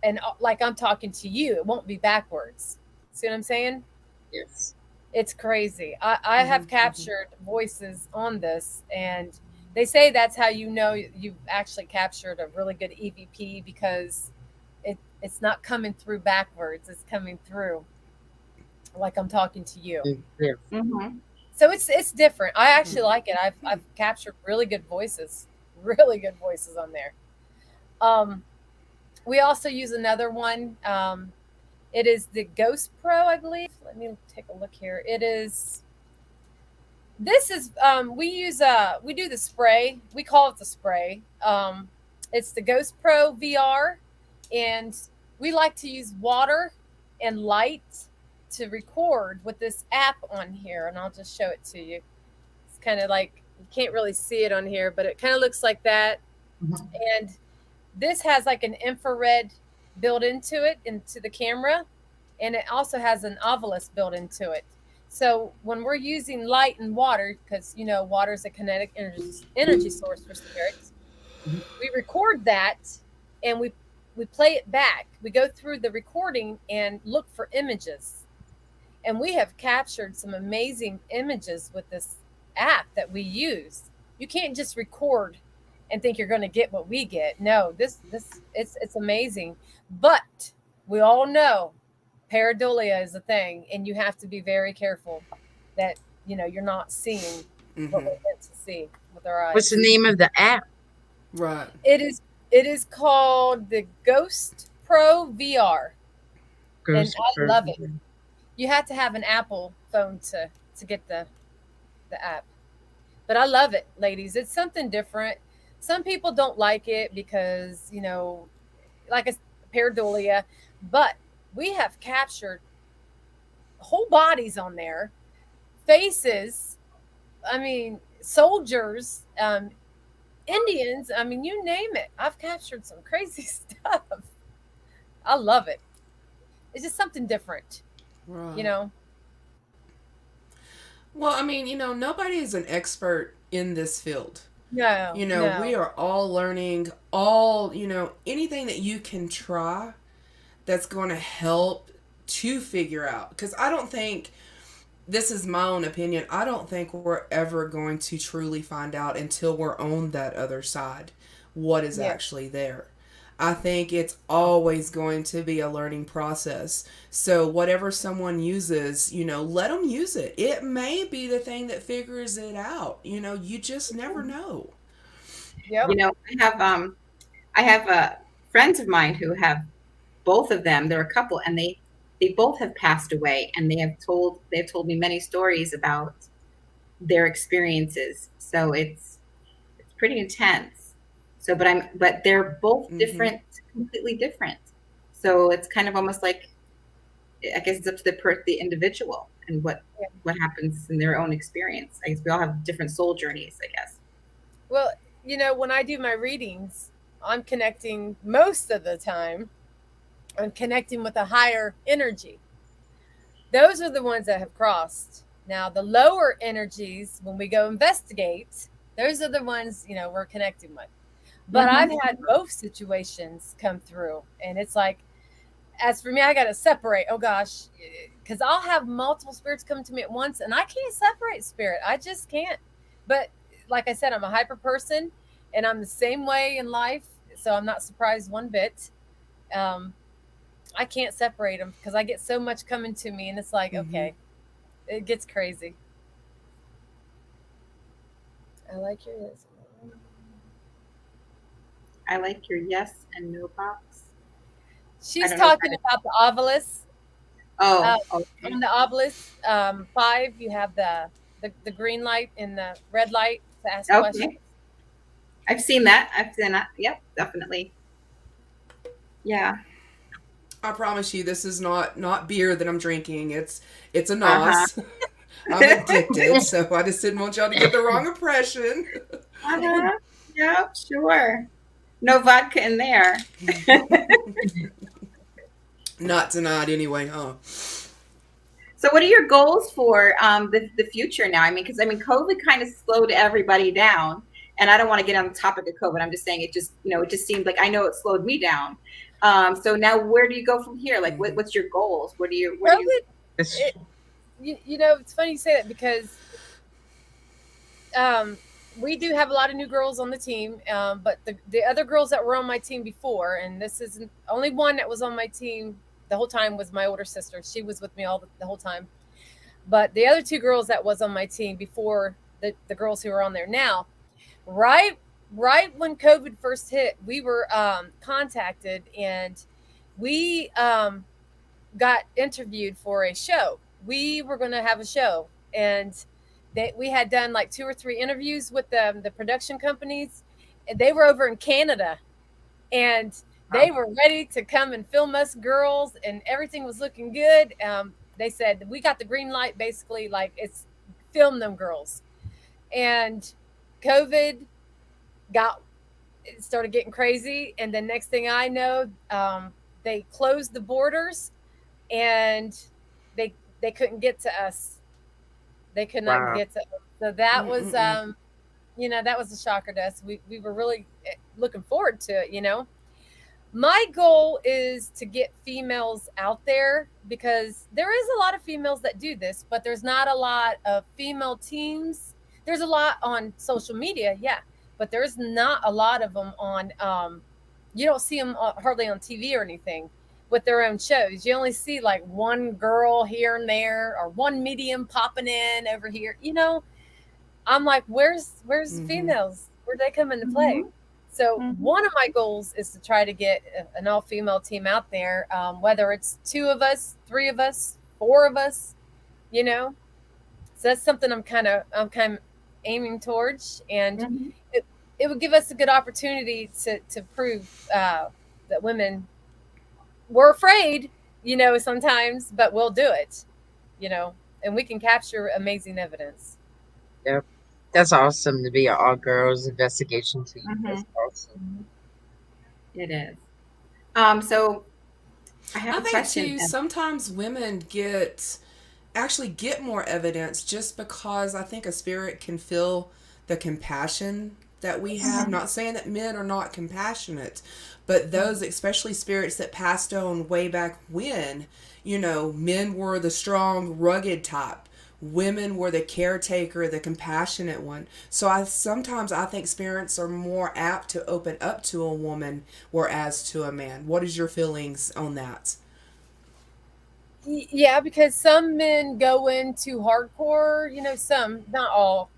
I'm talking to you. It won't be backwards. See what I'm saying? Yes. It's crazy. I Hmm. have captured voices on this, and they say that's how you know you've actually captured a really good EVP, because it's not coming through backwards. It's coming through like I'm talking to you. Yes. Hmm. So it's different. I actually Hmm. like it. I've captured really good voices on there. Um, we also use another one. It is the Ghost Pro, I believe. Let me take a look here. It is. This is we do the spray. We call it the spray. It's the Ghost Pro VR, and we like to use water and light to record with this app on here. And I'll just show it to you. It's kind of like you can't really see it on here, but it kind of looks like that. Mhm. And this has like an infrared built into it, into the camera, and it also has an ovilus built into it. So when we're using light and water, because water is a kinetic energy source for spirits, Mhm. we record that, and we play it back. We go through the recording and look for images, And we have captured some amazing images with this app that we use. You can't just record and think you're going to get what we get. No, this it's amazing. But we all know pareidolia is a thing, and you have to be very careful that you're not seeing what Mm-hmm. we're meant to see with our What's the eyes. name of the app? Right. It is called the Ghost Pro VR, and Ghost I love it. Person. You have to have an Apple phone to get the app. But I love it, ladies. It's something different. Some people don't like it because, like a pareidolia, but we have captured whole bodies on there, faces, I mean, soldiers, Indians, I mean, you name it. I've captured some crazy stuff. I love it. It's just something different, you Right. know? Well, I mean, nobody is an expert in this field. No, We no. are all learning, all, anything that you can try that's going to help to figure out. Because I don't think, this is my own opinion, I don't think we're ever going to truly find out until we're on that other side what is Yeah. actually there. I think it's always going to be a learning process. So, whatever someone uses, let them use it. It may be the thing that figures it out. You just never know. Yep. You know, I have friends of mine who have both of them. They're a couple, and they both have passed away, and they've told me many stories about their experiences. So it's pretty intense. So, but they're both Mm-hmm. different, completely different. So it's kind of almost like, I guess it's up to the individual and Yeah. what happens in their own experience. I guess we all have different soul journeys, I guess. Well, when I do my readings, I'm connecting most of the time, I'm connecting with a higher energy. Those are the ones that have crossed. Now, the lower energies, when we go investigate, those are the ones, we're connecting with. But I've Hmm. had both situations come through, and it's like, as for me, I got to separate. Oh gosh, because I'll have multiple spirits come to me at once, and I can't separate spirit. I just can't. But like I said, I'm a hyper person, and I'm the same way in life, so I'm not surprised one bit. Um, I can't separate them because I get so much coming to me, and it's like, Mm-hmm. okay, it gets crazy. I like your yes. I like your yes and no box. I She's don't know what talking that is. about the obelisk. Uh, Oh, okay. on the obelisk, 5, you have the green light and the red light to ask questions. Okay. I've seen that. I've seen that. Yep, definitely. Yeah. I promise you, this is not beer that I'm drinking. It's a Uh-huh. nos. I'm addicted, so I just didn't want y'all to get the wrong impression. Uh-huh. Yep, sure. No vodka in there. Not tonight, anyway, huh? So, what are your goals for the future now? I mean, because COVID kind of slowed everybody down, and I don't want to get on the topic of COVID. I'm just saying it just seemed like, I know it slowed me down. So now, where do you go from here? Like, Mm-hmm. what's your goals? What do you? COVID, It's it, it's funny you say that because um, we do have a lot of new girls on the team, but the other girls that were on my team before, and this isn't only one that was on my team the whole time was my older sister. She was with me all the whole time. But the other two girls that was on my team before the girls who are on there now, right right when COVID first hit, we were contacted and we got interviewed for a show. We were going to have a show, and we had done like 2 or 3 interviews with the production companies, and they were over in Canada, and they were ready to come and film us girls, and everything was looking good. They said we got the green light, basically, like it's film them girls, and COVID got it started getting crazy, and the next thing I know, they closed the borders, and they couldn't get to us. They could not wow. get to us. So that was Mm-mm-mm. that was a shocker to us. We were really looking forward to it. My goal is to get females out there because there is a lot of females that do this, but there's not a lot of female teams. There's a lot on social media, yeah, but there's not a lot of them on. You don't see them hardly on TV or anything with their own shows. You only see like one girl here and there, or one medium popping in over here. I'm like, where's the Mm-hmm. females? Where'd they come into play? Mhm. So Mhm. one of my goals is to try to get an all female team out there, whether it's two of us, three of us, four of us, you know. So that's something I'm kind of aiming towards, and Mhm. it it would give us a good opportunity to prove that women we're afraid, sometimes, but we'll do it, and we can capture amazing evidence. Yep. That's awesome to be an all girls investigation team. That's Mhm. awesome. Mhm. It is. So I have I a think question. too, sometimes women get more evidence just because I think a spirit can feel the compassion that we have. Mhm. Not saying that men are not compassionate, but those, especially spirits that passed on way back when, men were the strong, rugged type. Women were the caretaker, the compassionate one. So I think spirits are more apt to open up to a woman, whereas to a man. What is your feelings on that? Yeah, because some men go into hardcore, some, not all,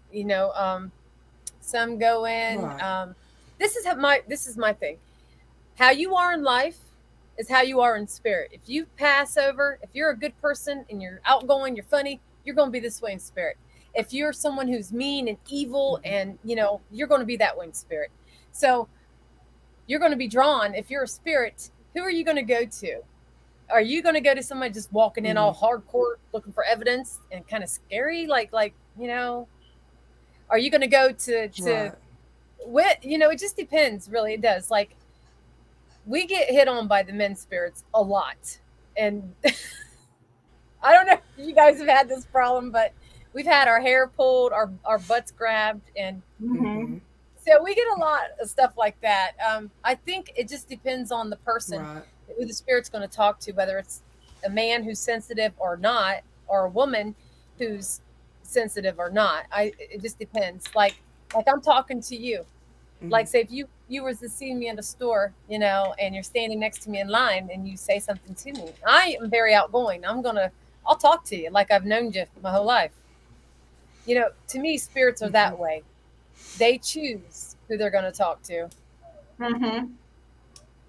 some go in. Right. This is my thing. How you are in life is how you are in spirit. If you pass over, if you're a good person and you're outgoing, you're funny, you're going to be this way in spirit. If you're someone who's mean and evil, Mm-hmm. and you're going to be that way in spirit. So you're going to be drawn. If you're a spirit, who are you going to go to? Are you going to go to somebody just walking in Mm-hmm. all hardcore looking for evidence and kind of scary, like are you going to go to Right. it just depends, really. It does. Like, we get hit on by the men spirits a lot, and I don't know if you guys have had this problem, but we've had our hair pulled, our butts grabbed, and Mm-hmm. Mhm. so we get a lot of stuff like that. I think it just depends on the person Right. who the spirit's going to talk to, whether it's a man who's sensitive or not, or a woman who's sensitive or not. It just depends. Like I'm talking to you. Mm-hmm. Like, say if you was to see me in the store, and you're standing next to me in line, and you say something to me. I am very outgoing. I'll talk to you like I've known you my whole life. To me, spirits are Mm-hmm. that way. They choose who they're going to talk to. Mhm.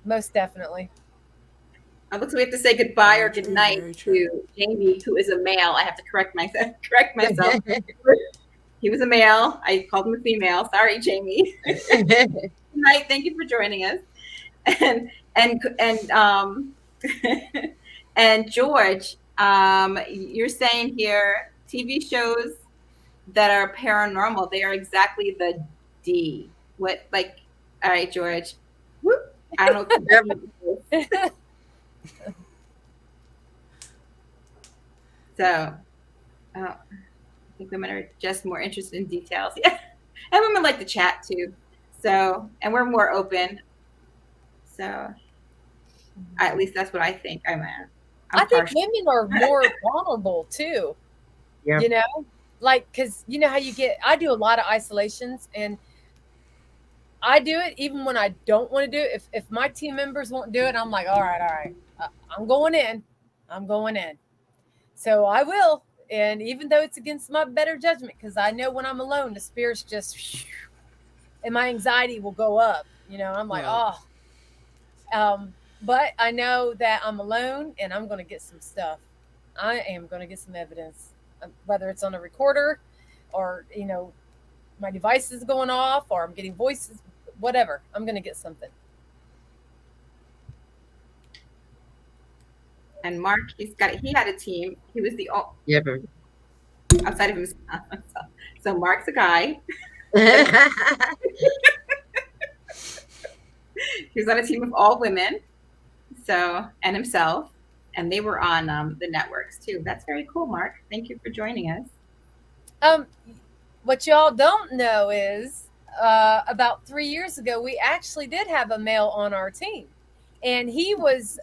Most definitely. It looks like we have to say goodbye or Very good true. night Very true. to Jamie, who is a male. I have to correct myself. Correct myself. He was a male. I called him a female. Sorry, Jamie. Good night. Thank you for joining us. And and George, you're saying here TV shows that are paranormal, they are exactly the D. What, like, all right, George. Whoop. I don't know. So, I think women are just more interested in details. Yeah. And women like to chat too. So, and we're more open. So, at least that's what I think. I I'm think partial. women are more vulnerable too, Yep. you know? Like, because you know how I do a lot of isolations, and I do it even when I don't want to do it. If my team members won't do it, I'm like, all right, I'm going in. I'm going in. So I will. And even though it's against my better judgment, because I know when I'm alone, the spirits just, and my anxiety will go up. I'm like, Right. oh, but I know that I'm alone, and I'm going to get some stuff. I am going to get some evidence, whether it's on a recorder, or, my device is going off, or I'm getting voices, whatever. I'm going to get something. And Mark, he had a team. He was the Yep. outside of himself. So Mark's a guy. He was on a team of all women. So, and himself, and they were on the networks too. That's very cool, Mark. Thank you for joining us. Um, what y'all don't know is, about 3 years ago, we actually did have a male on our team, And he was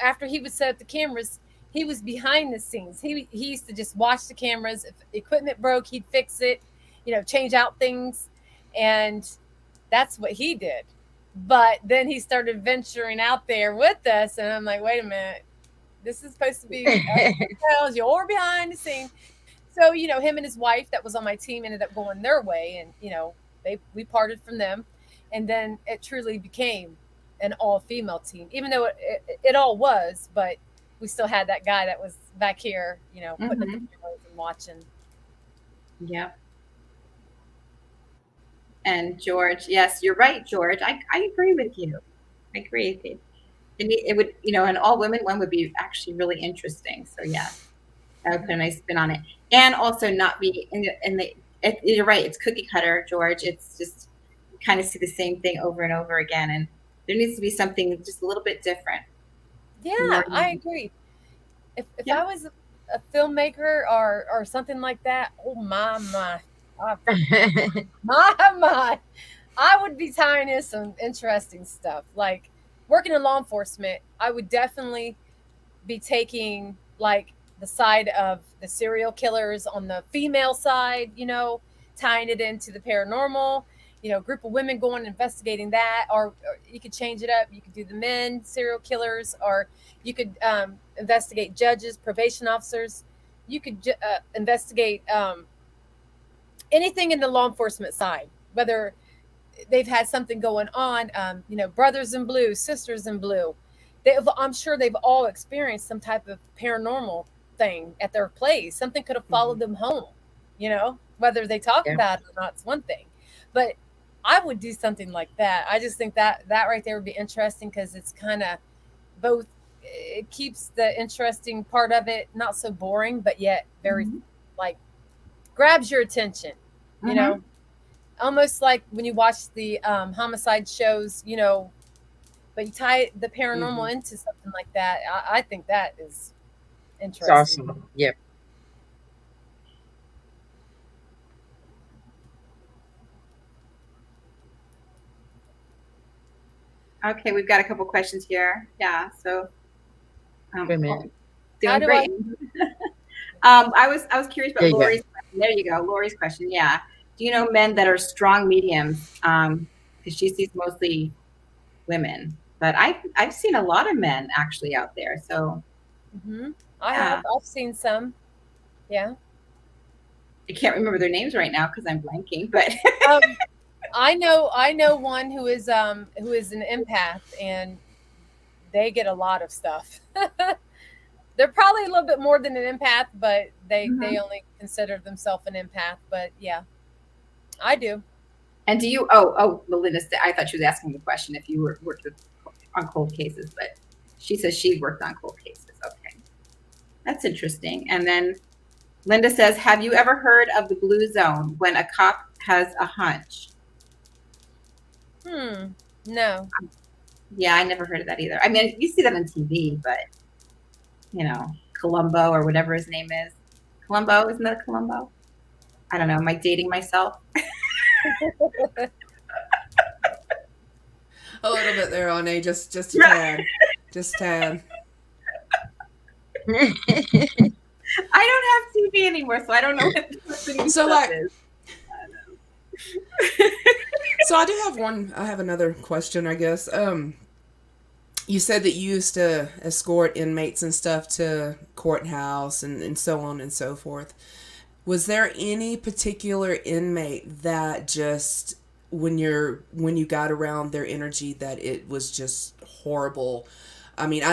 after he would set up the cameras, he was behind the scenes. He used to just watch the cameras. If equipment broke, he'd fix it, change out things, and that's what he did. But then he started venturing out there with us, and I'm like, wait a minute, this is supposed to be us. You're behind the scene. So him and his wife that was on my team ended up going their way, and we parted from them, and then it truly became an all female team, even though it all was, but we still had that guy that was back here, putting up the Mm-hmm. cameras and watching. Yeah. And George, yes, you're right, George. I agree with you. I agree. It would, an all women one would be actually really interesting. So yeah, that would put a nice spin on it, and also not be you're right. It's cookie cutter, George. It's just you kind of see the same thing over and over again, and there needs to be something just a little bit different. Yeah, More I unique. agree. If Yeah. I was a filmmaker or something like that, oh my, I- my, I would be tying in some interesting stuff. Like working in law enforcement, I would definitely be taking like the side of the serial killers on the female side, tying it into the paranormal, group of women going and investigating that, or you could change it up. You could do the men serial killers, or you could investigate judges, probation officers. You could investigate anything in the law enforcement side, whether they've had something going on. Brothers in blue, sisters in blue. I'm sure they've all experienced some type of paranormal thing at their place. Something could have Mm-hmm. followed them home. Whether they talk Yeah. about it or not, it's one thing. But I would do something like that. I just think that right there would be interesting because it's kind of both. It keeps the interesting part of it not so boring, but yet very Mm-hmm. like grabs your attention. You Mm-hmm. know, almost like when you watch the homicide shows, but you tie the Mm-hmm. paranormal into something like that. I think that is It's interesting. awesome. Yep. Okay, we've got a couple questions here. Yeah. So, Wait a minute. How doing do I? great. I was curious There about you go. Lori's question. There you go. Lori's question. Yeah. Do you know men that are strong mediums? Because she sees mostly women, but I've seen a lot of men actually out there. So Hmm. I have. yeah, I've seen some. Yeah. I can't remember their names right now because I'm blanking. But Um, I know one who is an empath, and they get a lot of stuff. They're probably a little bit more than an empath, but they Mhm. only consider themselves an empath. But yeah, I do. And do you? Oh, Melinda. I thought she was asking the question if you worked with on cold cases, but she says she worked on cold cases. Okay, that's interesting. And then Linda says, "Have you ever heard of the blue zone when a cop has a hunch?" Hmm. No. Yeah, I never heard of that either. I mean, you see that on TV, but Columbo or whatever his name is. Columbo, isn't that Columbo? I don't know. Am I dating myself? A little bit there on a just a Right. tad, just tad. I don't have TV anymore, so I don't know what the new So stuff like, is. so I do have one. I have another question, I guess. You said that you used to escort inmates and stuff to courthouse and so on and so forth. Was there any particular inmate that just when you got around their energy that it was just horrible? I mean,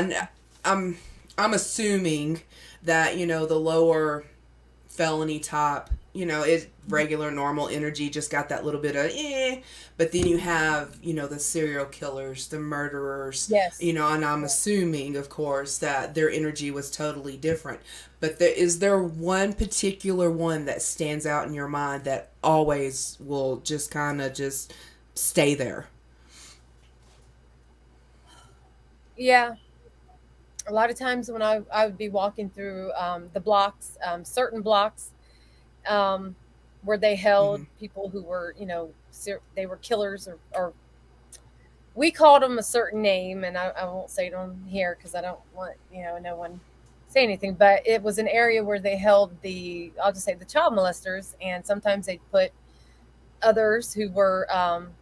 I'm I'm assuming that the lower felony top, is regular normal energy, just got that little bit of but then you have, the serial killers, the murderers, Yes. and I'm assuming, of course, that their energy was totally different. But is there one particular one that stands out in your mind that always will just kind of just stay there? Yeah. A lot of times when I would be walking through the blocks, certain blocks, um, where they held Mm-hmm. people who were, they were killers or we called them a certain name, and I won't say it on here because I don't want no one say anything. But it was an area where they held the, I'll just say, the child molesters, and sometimes they'd put others who were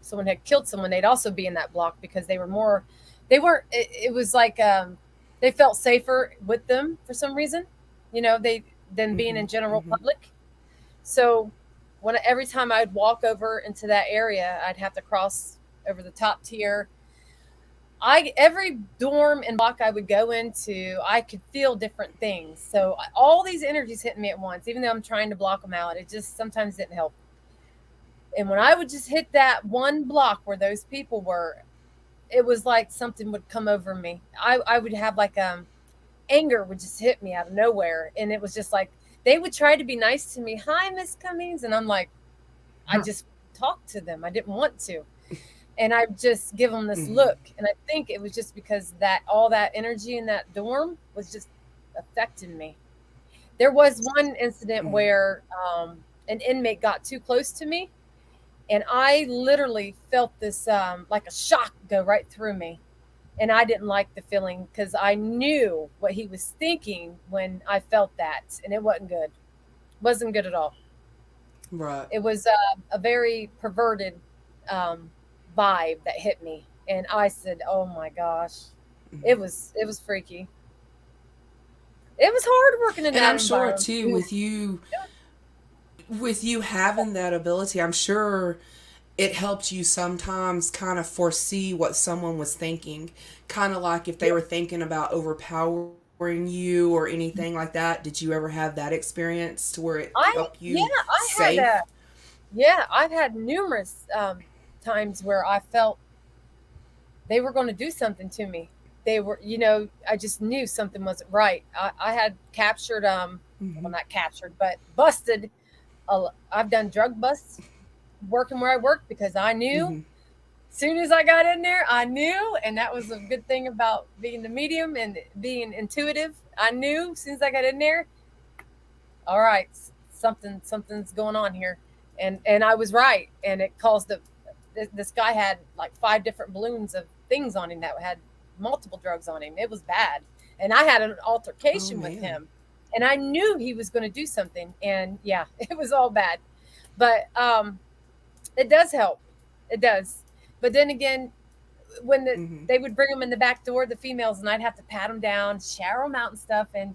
someone had killed someone. They'd also be in that block because they were more. They weren't. It was like they felt safer with them for some reason. They than being in general public. So every time I'd walk over into that area, I'd have to cross over the top tier. Every dorm and block I would go into, I could feel different things. So all these energies hitting me at once, even though I'm trying to block them out, it just sometimes didn't help. And when I would just hit that one block where those people were, it was like something would come over me. I would have like anger would just hit me out of nowhere, and it was just like they would try to be nice to me. Hi, Miss Cummings, and I'm like, I just talked to them. I didn't want to. And I just give them this look. And I think it was just because that all that energy in that dorm was just affecting me. There was one incident where an inmate got too close to me, and I literally felt this like a shock go right through me. And I didn't like the feeling because I knew what he was thinking when I felt that. And it wasn't good. Wasn't good at all. Right. It was a very perverted vibe that hit me, and I said, "Oh my gosh, it was freaky. It was hard working in And that I'm sure environment." too, with you having that ability, I'm sure it helped you sometimes kind of foresee what someone was thinking, kind of like if they were thinking about overpowering you or anything like that. Did you ever have that experience to where it helped you safe? I've had numerous times where I felt they were going to do something to me. They were, I just knew something wasn't right. I had captured, well, not captured, but busted. I've done drug busts working where I worked because I knew as soon as I got in there, I knew. And that was a good thing about being the medium and being intuitive. I knew as soon as I got in there, all right, something's going on here. And I was right. And it caused this guy had like 5 different balloons of things on him that had multiple drugs on him. It was bad. And I had an altercation with him, and I knew he was going to do something. And yeah, it was all bad. But it does help. It does. But then again, when they would bring them in the back door, the females, and I'd have to pat them down, shower them out and stuff. And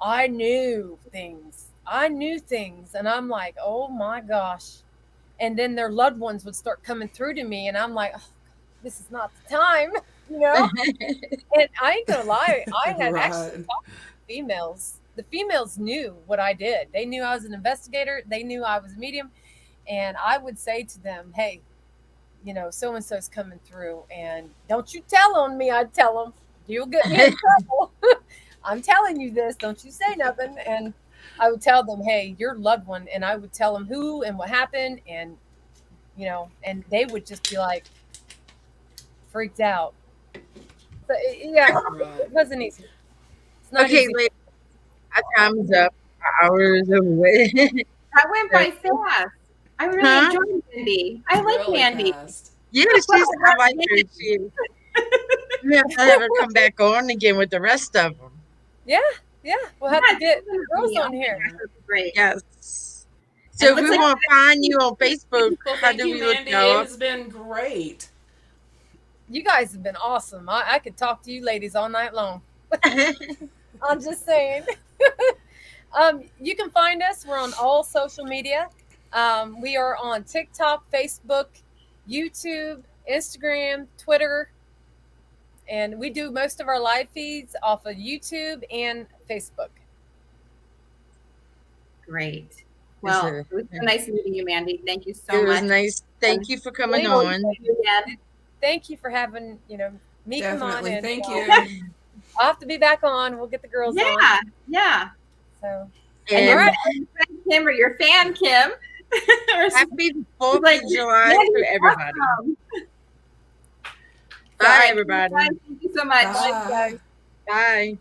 I knew things. And I'm like, oh my gosh. And then their loved ones would start coming through to me, and I'm like, oh, this is not the time, And I ain't gonna lie, I had actually talked to the females. The females knew what I did. They knew I was an investigator. They knew I was a medium, and I would say to them, hey, so and so's coming through, and don't you tell on me. I'd tell them, you'll get me in trouble. I'm telling you this. Don't you say nothing. And I would tell them, hey, your loved one, and I would tell them who and what happened, and and they would just be like freaked out. So it wasn't easy. It's not Okay, easy. ladies, our time's up. Our hour is away. That went by fast. I really enjoyed Mandy. I like Really Mandy. fast. Yeah, I like her. We have to have her come back on again with the rest of them. Yeah, we'll have to get girls on here. Great. Yes. So if looks we like- want to find you on Facebook, Well, how thank do you, we look Mandy. you It up? has been great. You guys have been awesome. I could talk to you ladies all night long. I'm just saying. You can find us. We're on all social media. We are on TikTok, Facebook, YouTube, Instagram, Twitter, and we do most of our live feeds off of YouTube and Facebook. Great. Well, it was so nice meeting you, Mandy. Thank you so It was much. nice. Thank you for coming We'll on. Thank you again. Thank you for having me come on. Definitely. And, Thank you. I'll have to be back on. We'll get the girls on. Yeah. So And And your friend Kim, or your fan Kim. happy 4th Like, of July Mandy, to everybody. awesome. Bye, everybody. Thank you so much. Bye. Bye.